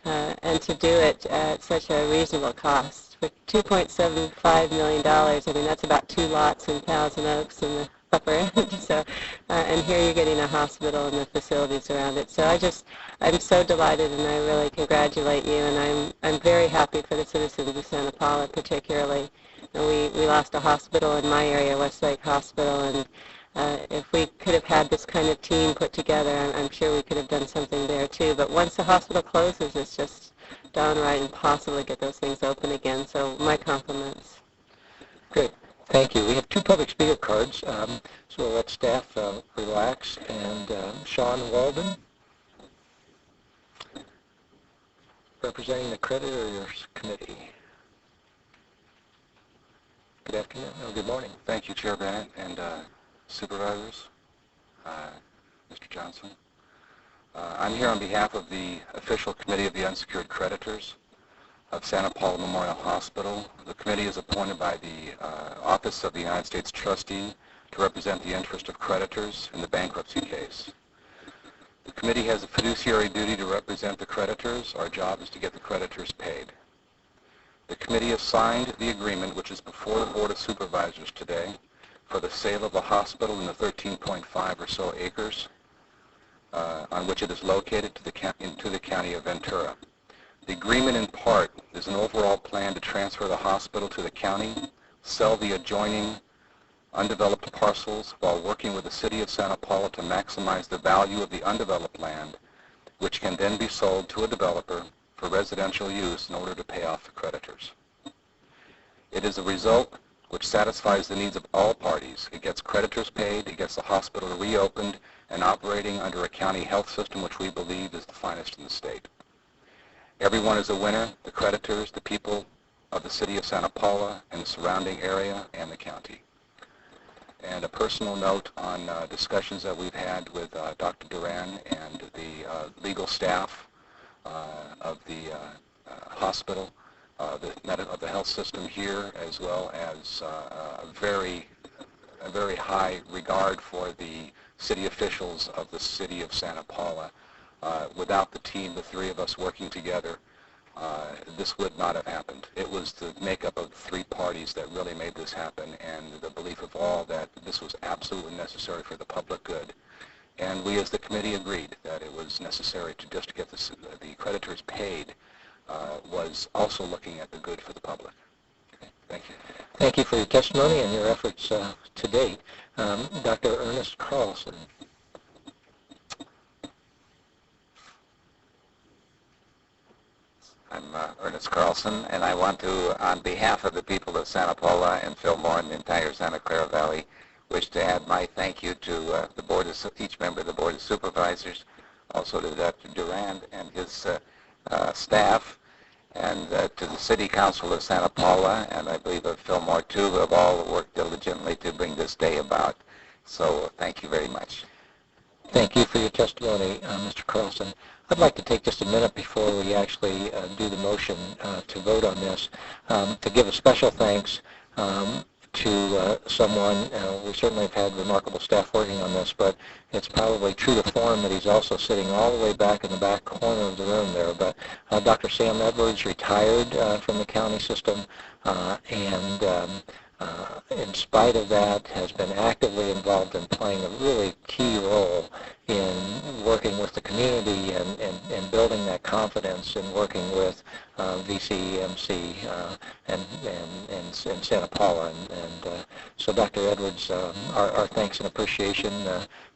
and to do it at such a reasonable cost. For $2.75 million, I mean, that's about 2 lots in Thousand Oaks in the upper end. So, and here you're getting a hospital and the facilities around it. So I'm so delighted, and I really congratulate you, and I'm very happy for the citizens of Santa Paula particularly. We lost a hospital in my area, Westlake Hospital, and if we could have had this kind of team put together, I'm sure we could have done something there too. But once the hospital closes, it's just downright impossible to get those things open again. So my compliments. Great. Thank you. We have 2 public speaker cards, so we'll let staff relax. And Sean Walden, representing the creditors committee. Good afternoon, or good morning. Thank you, Chair Bennett and Supervisors, Mr. Johnson. I'm here on behalf of the official committee of the unsecured creditors of Santa Paula Memorial Hospital. The committee is appointed by the Office of the United States Trustee to represent the interest of creditors in the bankruptcy case. The committee has a fiduciary duty to represent the creditors. Our job is to get the creditors paid. The committee has signed the agreement, which is before the Board of Supervisors today, for the sale of the hospital in the 13.5 or so acres on which it is located to the county of Ventura. The agreement in part is an overall plan to transfer the hospital to the county, sell the adjoining undeveloped parcels while working with the city of Santa Paula to maximize the value of the undeveloped land, which can then be sold to a developer for residential use in order to pay off the creditors. It is a result which satisfies the needs of all parties. It gets creditors paid, it gets the hospital reopened and operating under a county health system which we believe is the finest in the state. Everyone is a winner, the creditors, the people of the city of Santa Paula and the surrounding area, and the county. And a personal note on discussions that we've had with Dr. Duran and the legal staff of the hospital, of the health system here, as well as a very high regard for the city officials of the city of Santa Paula. Without the team, the 3 of us working together, this would not have happened. It was the makeup of the 3 parties that really made this happen, and the belief of all that this was absolutely necessary for the public good. And we as the committee agreed that it was necessary to just get the creditors paid was also looking at the good for the public. Okay, thank you. Thank you for your testimony and your efforts to date. Dr. Ernest Carlson. I'm Ernest Carlson, and I want to, on behalf of the people of Santa Paula and Fillmore and the entire Santa Clara Valley, wish to add my thank you to the board of, each member of the Board of Supervisors, also to Dr. Durand and his staff, and to the City Council of Santa Paula, and I believe of Fillmore too, who have all worked diligently to bring this day about. So thank you very much. Thank you for your testimony, Mr. Carlson. I'd like to take just a minute before we actually do the motion to vote on this to give a special thanks to someone. We certainly have had remarkable staff working on this, but it's probably true to form that he's also sitting all the way back in the back corner of the room there. But Dr. Sam Edwards retired from the county system, and in spite of that, has been actively involved in playing a really key role in working with the community and building that confidence and working with VCMC and Santa Paula. And so Dr. Edwards, our thanks and appreciation.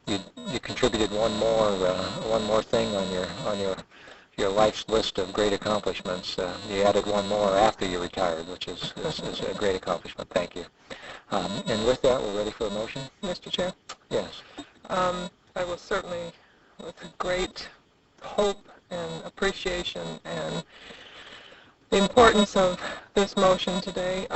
You contributed one more thing on your life's list of great accomplishments. You added one more after you retired, which is a great accomplishment. Thank you. And with that, we're ready for a motion. Mr. Chair? Yes. I will certainly, with great hope and appreciation and the importance of this motion today,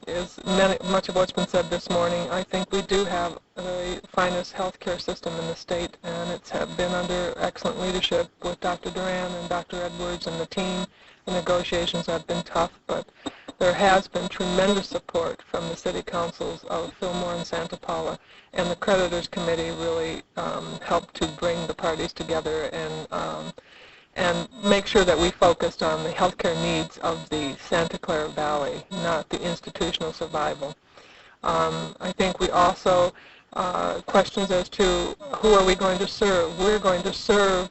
is much of what's been said this morning. I think we do have the finest healthcare system in the state, and it's been under excellent leadership with Dr. Duran and Dr. Edwards and the team. The negotiations have been tough, but there has been tremendous support from the city councils of Fillmore and Santa Paula, and the creditors committee really helped to bring the parties together and make sure that we focused on the healthcare needs of the Santa Clara Valley, not the institutional survival. I think we also, questions as to who are we going to serve. We're going to serve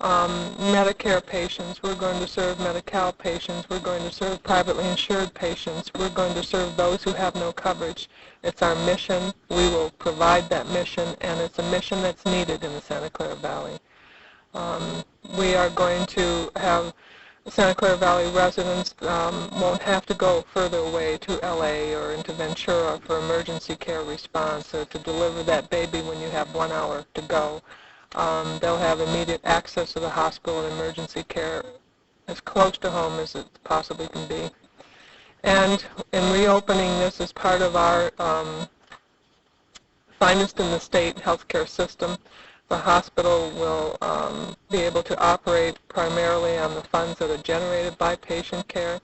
Medicare patients. We're going to serve Medi-Cal patients. We're going to serve privately insured patients. We're going to serve those who have no coverage. It's our mission. We will provide that mission, and it's a mission that's needed in the Santa Clara Valley. We are going to have Santa Clara Valley residents won't have to go further away to LA or into Ventura for emergency care response or to deliver that baby when you have 1 hour to go. They'll have immediate access to the hospital and emergency care as close to home as it possibly can be. And in reopening this as part of our finest in the state healthcare system, the hospital will be able to operate primarily on the funds that are generated by patient care,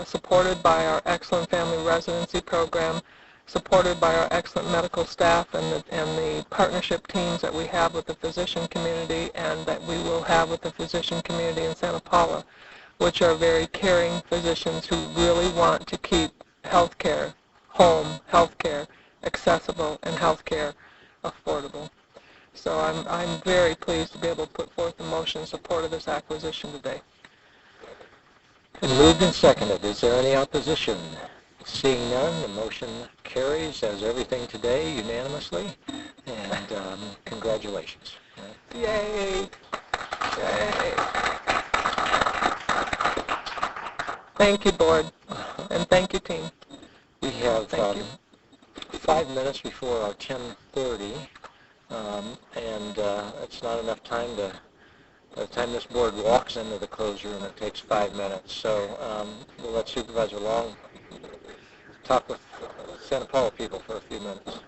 supported by our excellent family residency program, supported by our excellent medical staff and the partnership teams that we have with the physician community and that we will have with the physician community in Santa Paula, which are very caring physicians who really want to keep healthcare, home healthcare, accessible and healthcare affordable. So I'm very pleased to be able to put forth a motion in support of this acquisition today. Been moved and seconded. Is there any opposition? Seeing none, the motion carries as everything today unanimously, and congratulations. Yay! Yay! Thank you, board, and thank you, team. We have Thank you. 5 minutes before our 10:30, and it's not enough time to, by the time this board walks into the closed room, it takes 5 minutes. So we'll let Supervisor Long talk with Santa Paula people for a few minutes.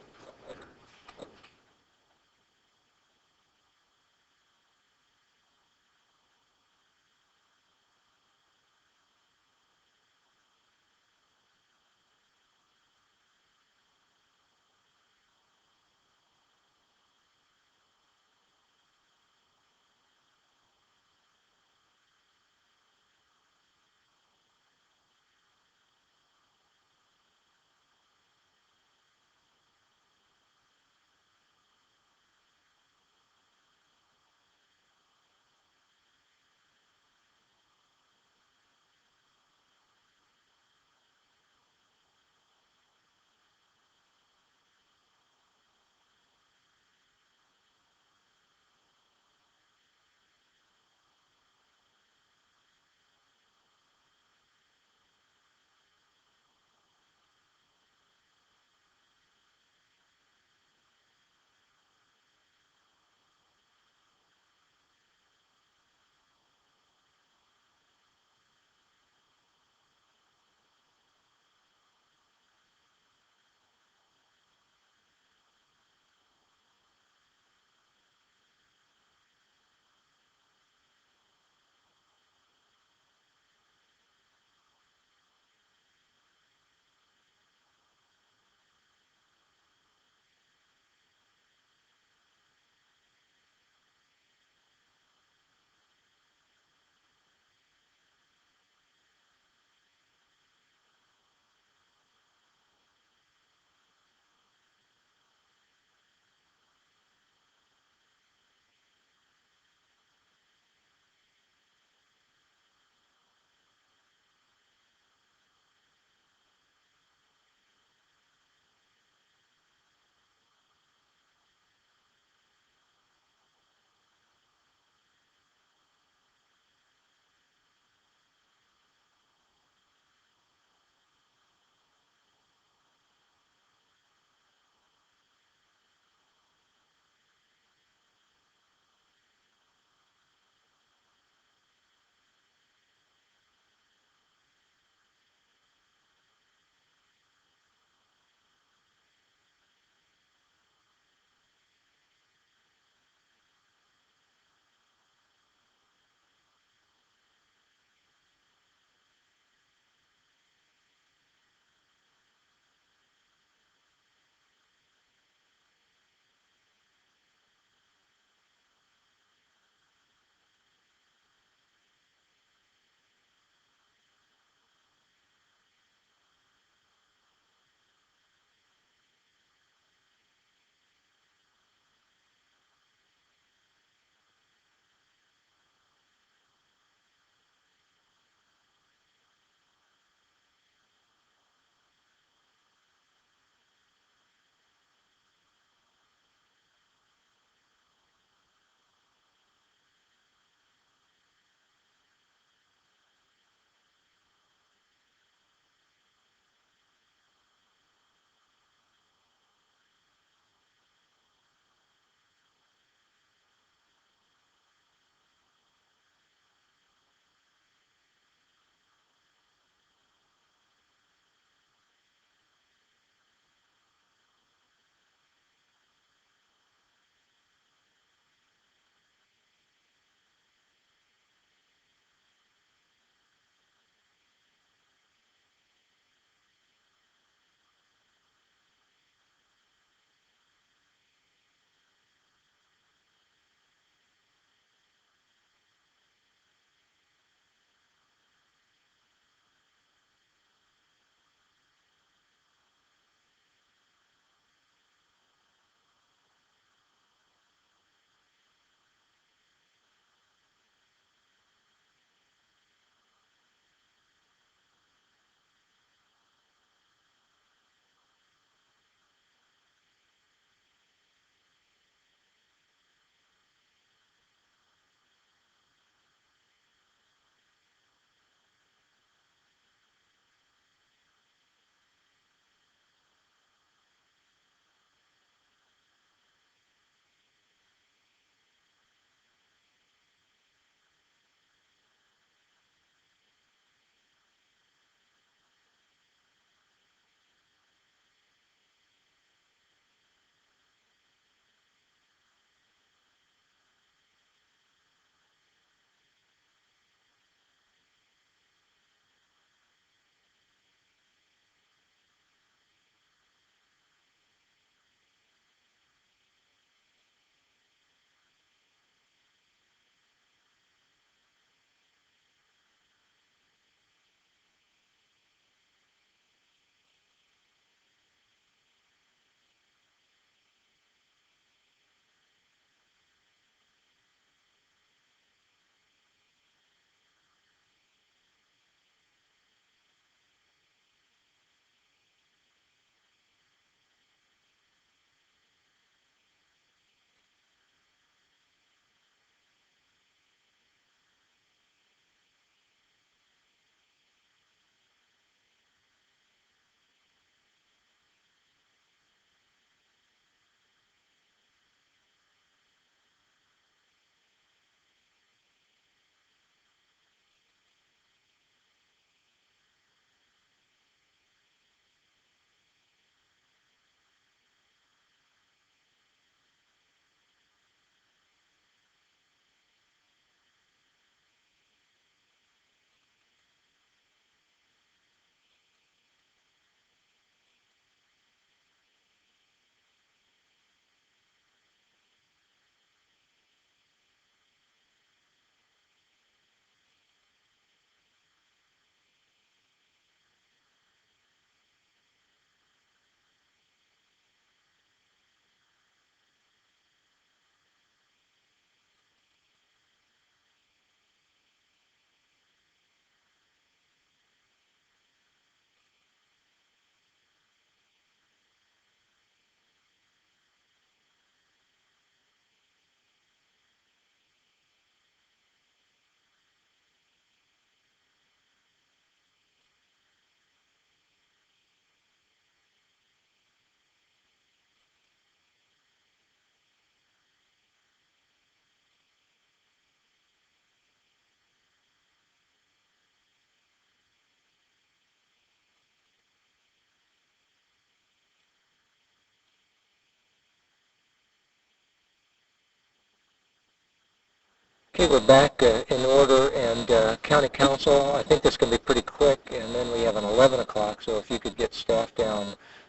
Okay, we're back in order, and County Council, I think this is going to be pretty quick, and then we have an 11 o'clock, so if you could get staff down,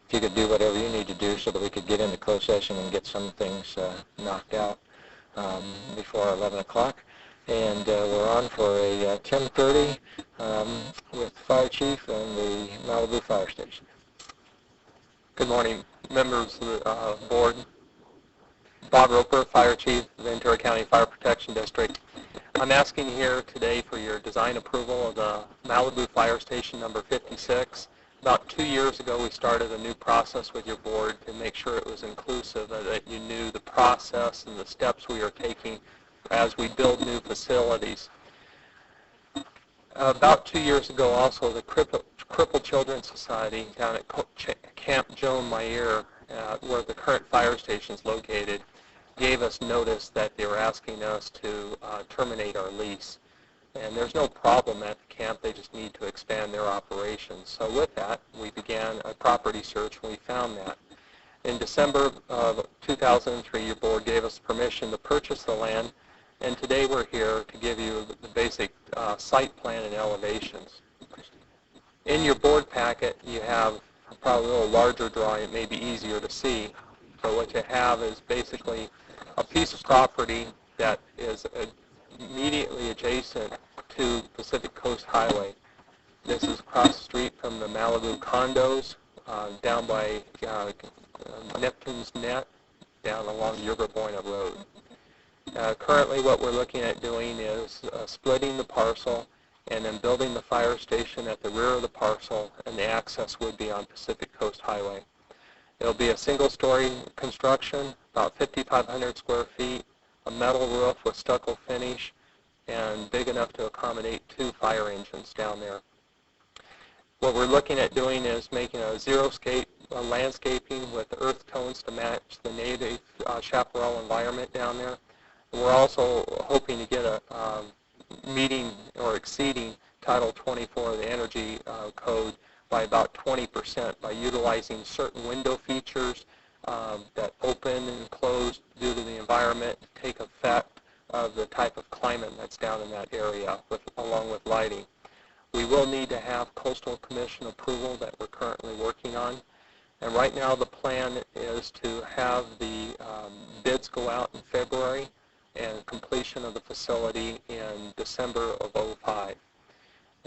if you could do whatever you need to do so that we could get into closed session and get some things knocked out before 11 o'clock. And we're on for a 10:30 with the Fire Chief and the Malibu Fire Station. Good morning, members of the board. Bob Roper, Fire Chief, Ventura County Fire Protection District. I'm asking here today for your design approval of the Malibu Fire Station number 56. About 2 years ago, we started a new process with your board to make sure it was inclusive, that you knew the process and the steps we are taking as we build new facilities. About 2 years ago, also, the Crippled Children's Society down at Camp Joan Mayer, where the current fire station is located, gave us notice that they were asking us to terminate our lease. And there's no problem at the camp, they just need to expand their operations. So with that, we began a property search and we found that. In December of 2003, your board gave us permission to purchase the land, and today we're here to give you the basic site plan and elevations. In your board packet, you have probably a little larger drawing, it may be easier to see. So what you have is basically a piece of property that is immediately adjacent to Pacific Coast Highway. This is across the street from the Malibu condos, down by Neptune's Net, down along Yerba Buena Road. Currently what we're looking at doing is splitting the parcel and then building the fire station at the rear of the parcel, and the access would be on Pacific Coast Highway. It'll be a single-story construction, about 5,500 square feet, a metal roof with stucco finish, and big enough to accommodate 2 fire engines down there. What we're looking at doing is making a xeriscape landscaping with earth tones to match the native chaparral environment down there. And we're also hoping to get a meeting or exceeding Title 24 of the Energy Code by about 20% by utilizing certain window features that open and close due to the environment to take effect of the type of climate that's down in that area, along with lighting. We will need to have Coastal Commission approval that we're currently working on. And right now the plan is to have the bids go out in February and completion of the facility in December of 2005.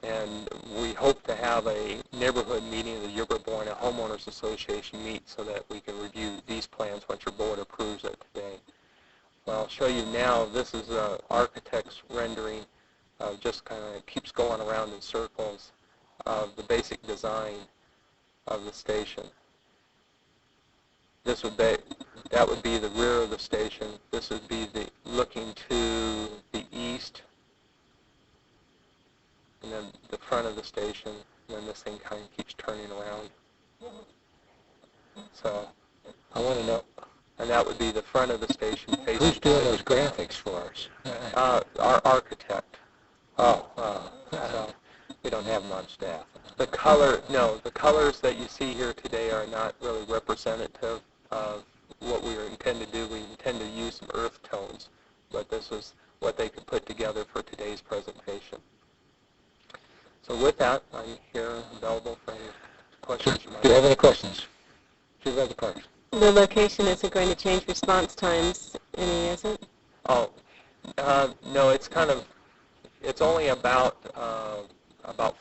And we hope to have a neighborhood meeting of the Yerba Buena Homeowners Association meet so that we can review these plans once your board approves it today. Well, I'll show you now, this is the architect's rendering, just kind of keeps going around in circles of the basic design of the station. This would be, that would be the rear of the station. This would be the looking to the east, and then the front of the station, and then this thing kind of keeps turning around. So I want to know, and that would be the front of the station facing. who's doing those graphics for us? Our architect. So we don't have them on staff. The color, no, the colors that you see here today are not really representative of what we intend to do. We intend to use some earth tones, but this is what they could put together for today's presentation. So with that, I'm here available for any questions. Do you have any questions? Supervisor Parks. The location isn't going to change response times any, is it? Oh, no, it's kind of, it's only about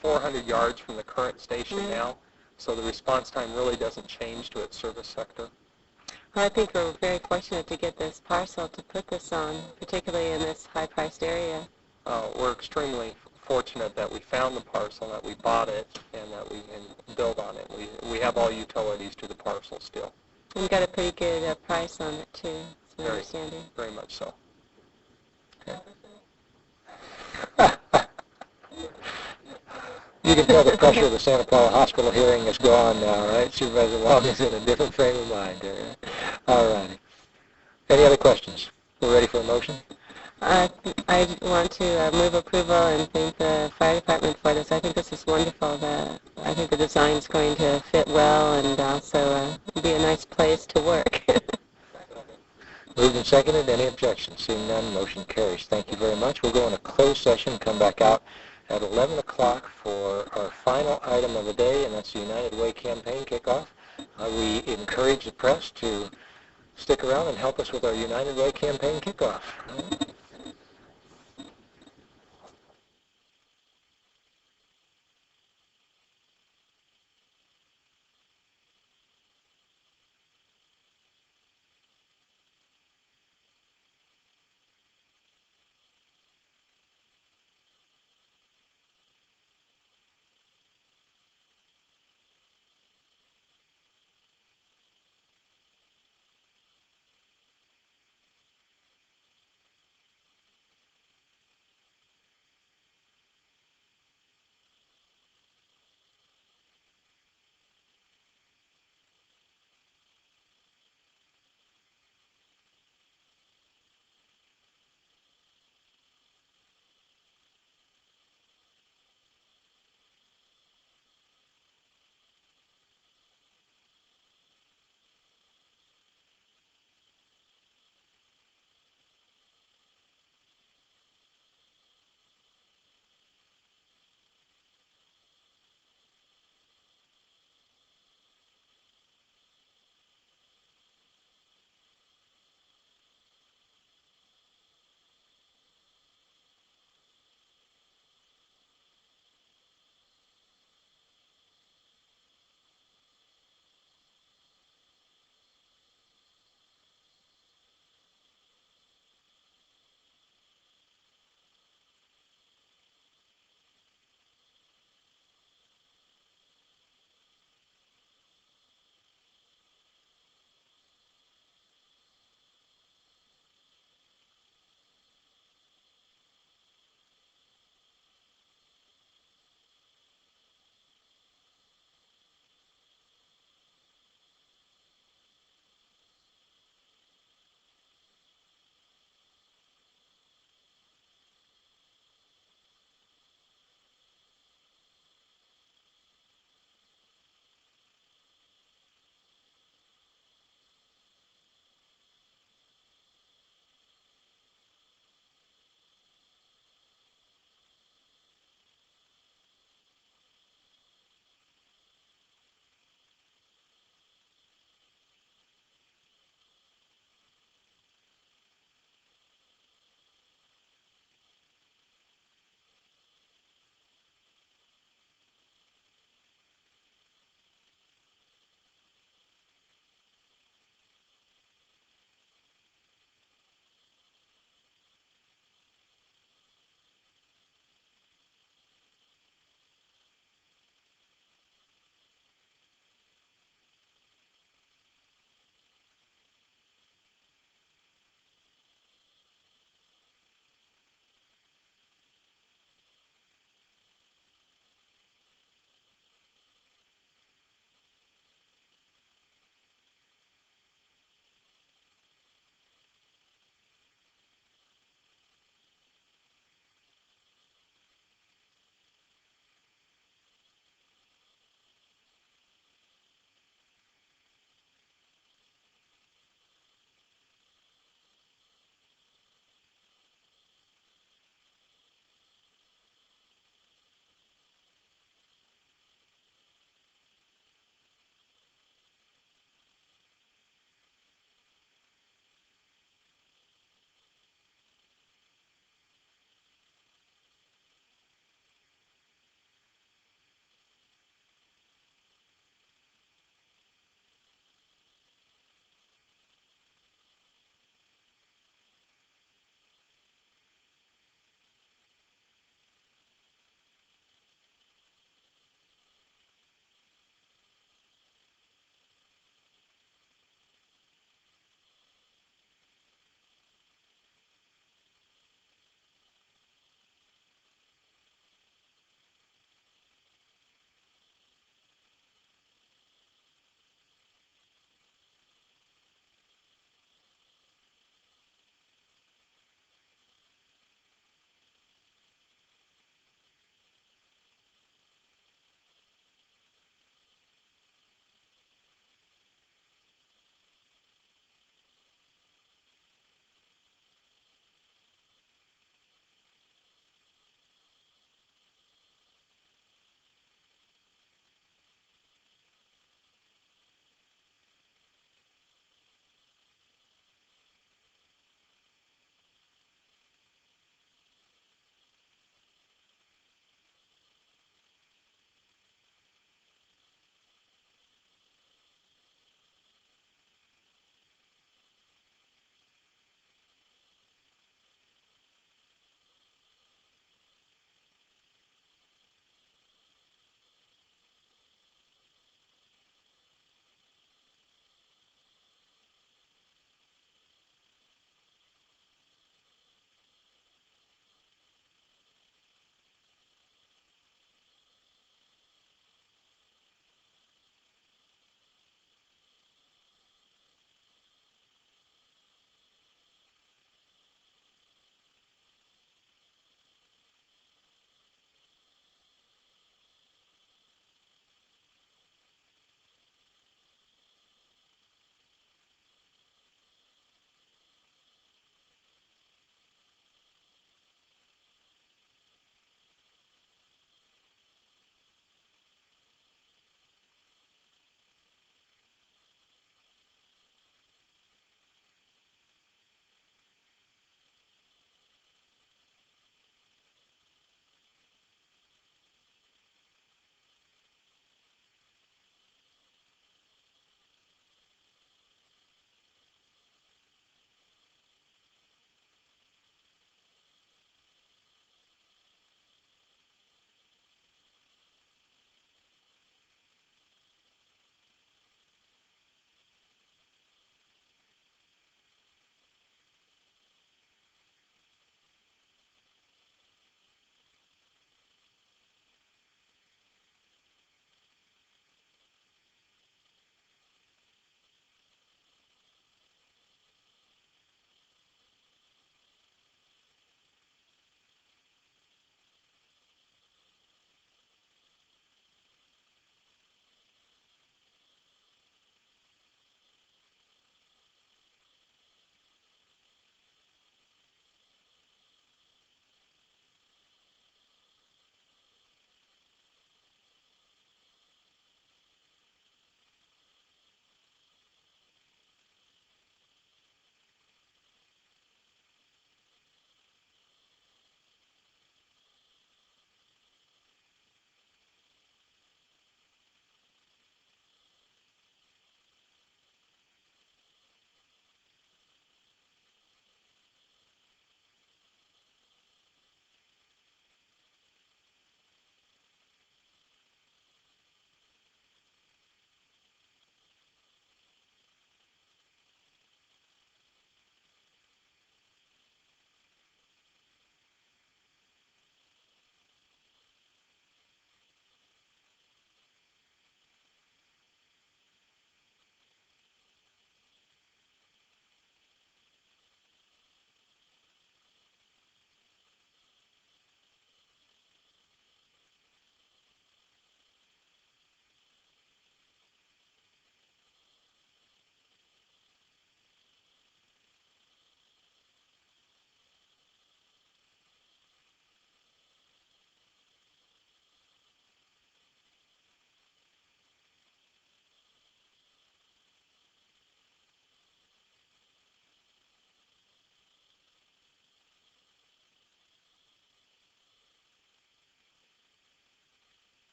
400 yards from the current station now, so the response time really doesn't change to its service sector. Well, I think we're very fortunate to get this parcel to put this on, particularly in this high-priced area. We're extremely fortunate that we found the parcel, that we bought it, and that we can build on it. We have all utilities to the parcel still. And got a pretty good price on it, too, it's my understanding. Very much so. Okay. You can tell the pressure of the Santa Paula Hospital hearing is gone now, right? Supervisor Walden's in a different frame of mind there. All righty. Any other questions? We're ready for a motion? I want to move approval and thank the fire department for this. I think this is wonderful. I think the design is going to fit well and also be a nice place to work. Moved and seconded. Any objections? Seeing none, motion carries. Thank you very much. We'll go in a closed session, come back out at 11 o'clock for our final item of the day, and that's the United Way campaign kickoff. We encourage the press to stick around and help us with our United Way campaign kickoff.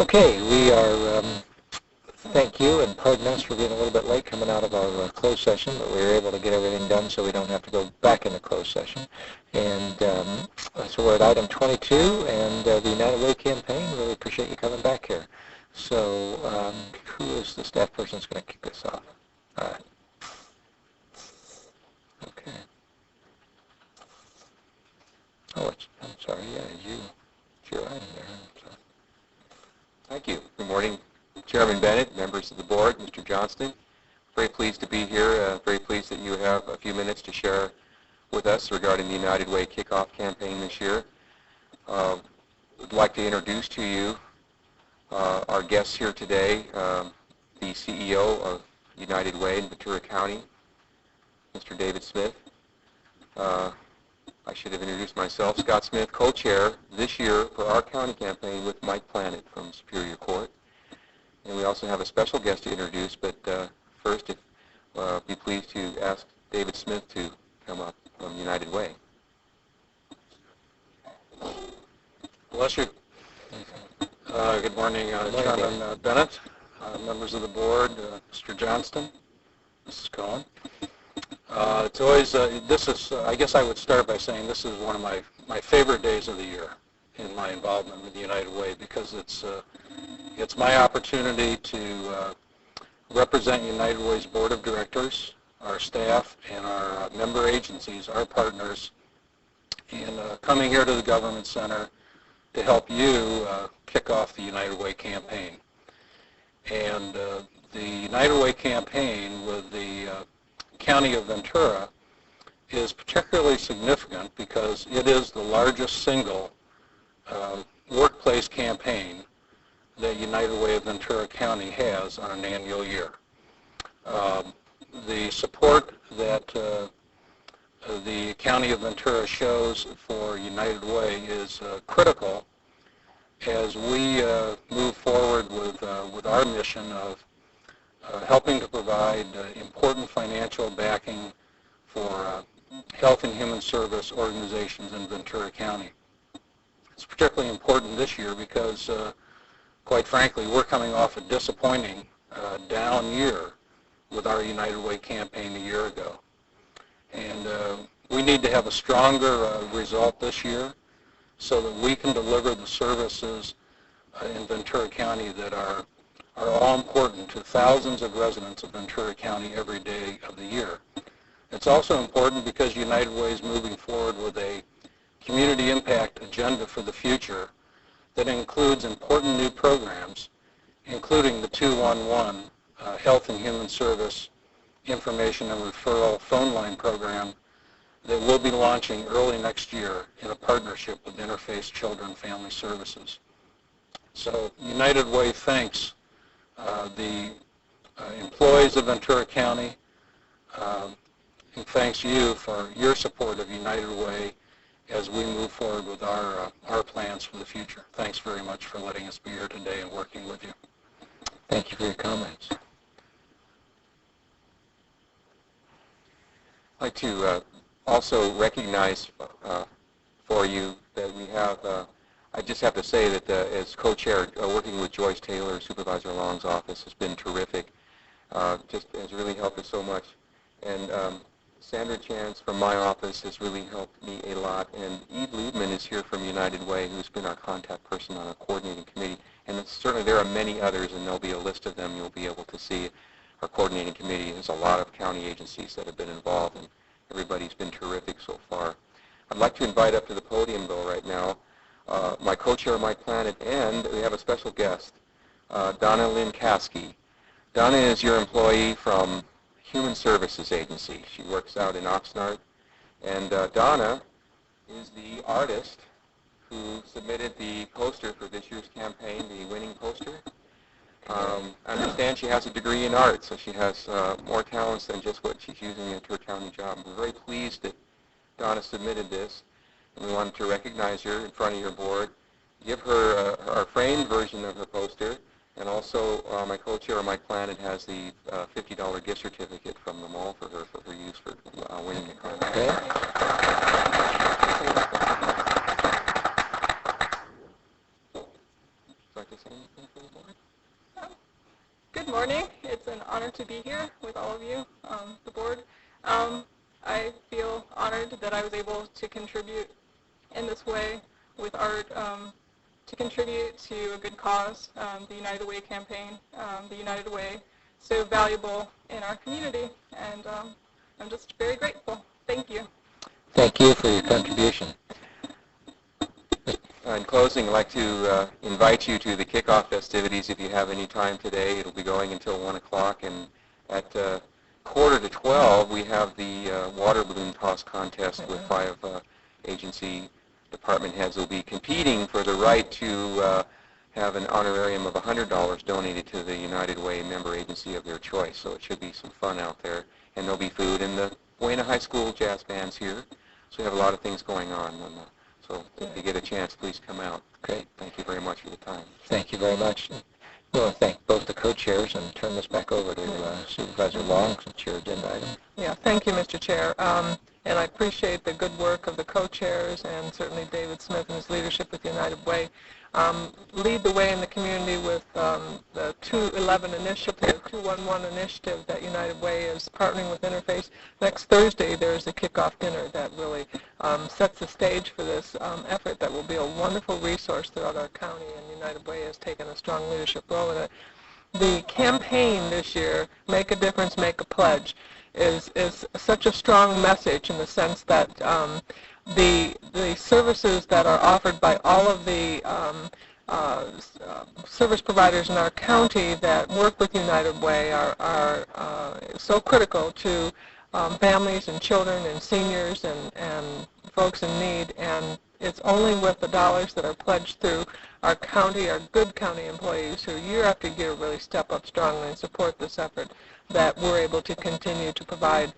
Okay, we are, thank you, and pardon us for being a little bit late coming out of our closed session, but we were able to get everything done so we don't have to go back into closed session. And so we're at item 22, and the United Way campaign. Really appreciate you coming back here. So who is the staff person that's going to kick this off? All right. Okay. Oh, I'm sorry, yeah, it's your item there. So. Thank you. Good morning, Chairman Bennett, members of the board, Mr. Johnston. Very pleased to be here. Very pleased that you have a few minutes to share with us regarding the United Way kickoff campaign this year. I'd like to introduce to you our guests here today, the CEO of United Way in Ventura County, Mr. David Smith. I should have introduced myself, Scott Smith, co-chair this year for our county campaign with Mike Planet from Superior Court. And we also have a special guest to introduce, but first, be pleased to ask David Smith to come up from United Way. Bless you. Good morning, Chairman Bennett, members of the board, Mr. Johnston, Mrs. Cohen. It's always, this is, I guess I would start by saying this is one of my favorite days of the year in my involvement with the United Way, because it's my opportunity to represent United Way's board of directors, our staff, and our member agencies, our partners, in coming here to the Government Center to help you kick off the United Way campaign. And the United Way campaign with the County of Ventura is particularly significant because it is the largest single workplace campaign that United Way of Ventura County has on an annual year. The support that the County of Ventura shows for United Way is critical as we move forward with our mission of helping to provide important financial backing for health and human service organizations in Ventura County. It's particularly important this year because, quite frankly, we're coming off a disappointing down year with our United Way campaign a year ago. And we need to have a stronger result this year so that we can deliver the services in Ventura County that are all important to thousands of residents of Ventura County every day of the year. It's also important because United Way is moving forward with a community impact agenda for the future that includes important new programs, including the 211 Health and Human Service Information and Referral phone line program that we'll be launching early next year in a partnership with Interface Children Family Services. So United Way thanks the employees of Ventura County, and thanks you for your support of United Way as we move forward with our plans for the future. Thanks very much for letting us be here today and working with you. Thank you for your comments. I'd like to also recognize for you that we have, I just have to say that as co-chair, working with Joyce Taylor, Supervisor Long's office has been terrific. Just has really helped us so much. And Sandra Chance from my office has really helped me a lot. And Eve Liebman is here from United Way, who's been our contact person on our coordinating committee. And certainly there are many others, and there'll be a list of them you'll be able to see. Our coordinating committee, there's a lot of county agencies that have been involved, and everybody's been terrific so far. I'd like to invite up to the podium, though, right now, my co-chair, Mike Planet, and we have a special guest, Donna Lynn Caskey. Donna is your employee from Human Services Agency. She works out in Oxnard. And Donna is the artist who submitted the poster for this year's campaign, the winning poster. I understand she has a degree in art, so she has more talents than just what she's using in her county job. We're very pleased that Donna submitted this, and we wanted to recognize her in front of your board, give her our framed version of her poster, and also my co-chair, Mike Planet, has the $50 gift certificate from the mall for her use for winning the contest. Okay. like to say anything for the board? Good morning. It's an honor to be here with all of you, the board. I feel honored that I was able to contribute in this way with art, to contribute to a good cause, the United Way campaign. The United Way, so valuable in our community, and I'm just very grateful. Thank you. Thank you for your contribution. In closing, I'd like to invite you to the kickoff festivities if you have any time today. It'll be going until 1 o'clock, and at 11:45 we have the water balloon toss contest with 5 agency department heads who will be competing for the right to have an honorarium of $100 donated to the United Way member agency of their choice. So it should be some fun out there, and there'll be food, and the Buena High School jazz band's here, so we have a lot of things going on. So if you get a chance, please come out. Great. Thank you very much for the time. Thank you very much. I want to thank both the co-chairs and turn this back over to Supervisor Long, since your agenda item. Yeah, thank you, Mr. Chair. And I appreciate the good work of the co-chairs and certainly David Smith and his leadership with United Way. Lead the way in the community with the 211 initiative, 211 initiative that United Way is partnering with Interface. Next Thursday, there's a kickoff dinner that really sets the stage for this effort that will be a wonderful resource throughout our county, and United Way has taken a strong leadership role in it. The campaign this year, Make a Difference, Make a Pledge, is such a strong message in the sense that the services that are offered by all of the service providers in our county that work with United Way are so critical to families and children and seniors and folks in need, and it's only with the dollars that are pledged through our county, our good county employees who year after year really step up strongly and support this effort that we're able to continue to provide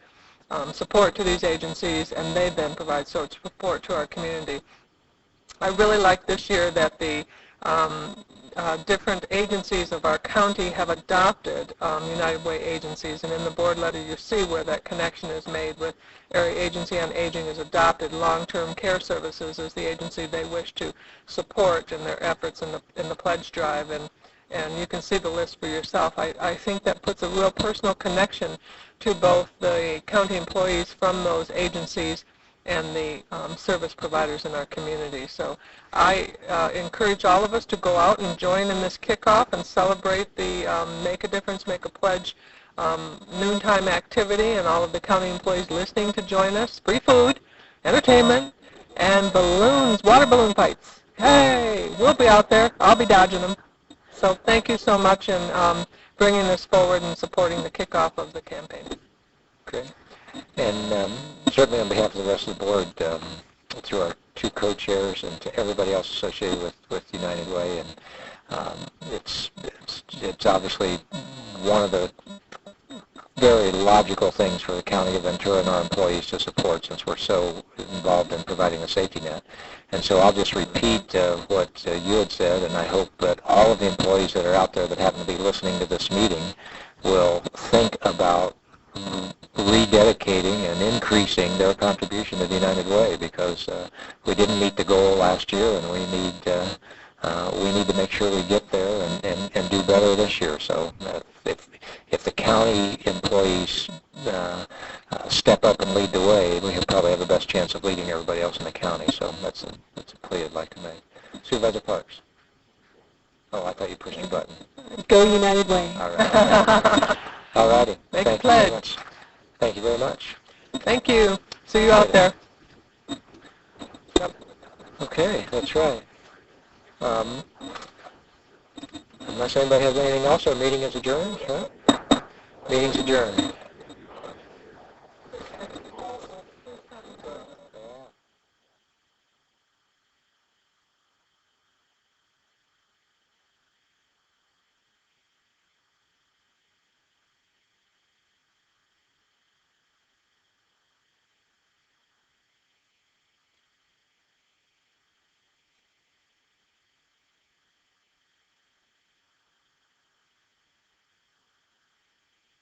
support to these agencies, and they then provide support to our community. I really like this year that the different agencies of our county have adopted United Way agencies, and in the board letter you see where that connection is made with Area Agency on Aging has adopted Long-Term Care Services as the agency they wish to support in their efforts in the pledge drive, and you can see the list for yourself. I think that puts a real personal connection to both the county employees from those agencies and the service providers in our community. So I encourage all of us to go out and join in this kickoff and celebrate the Make a Difference, Make a Pledge noontime activity, and all of the county employees listening to join us. Free food, entertainment, and balloons, water balloon fights. Hey, we'll be out there. I'll be dodging them. So thank you so much in bringing this forward and supporting the kickoff of the campaign. Okay. And certainly on behalf of the rest of the board, through our 2 co-chairs and to everybody else associated with United Way, and it's obviously one of the very logical things for the County of Ventura and our employees to support, since we're so involved in providing a safety net. And so I'll just repeat what you had said, and I hope that all of the employees that are out there that happen to be listening to this meeting will think about rededicating and increasing their contribution to the United Way, because we didn't meet the goal last year, and we need to make sure we get there and do better this year. So if the county employees step up and lead the way, we probably have the best chance of leading everybody else in the county. So that's a plea I'd like to make. Supervisor Parks. Oh, I thought you pushed your button. Go United Way. All right. All righty. Make a pledge. Thank you very much. Thank you. See you out there. Okay, that's right. Unless anybody has anything else, our meeting is adjourned, right? Meeting's adjourned.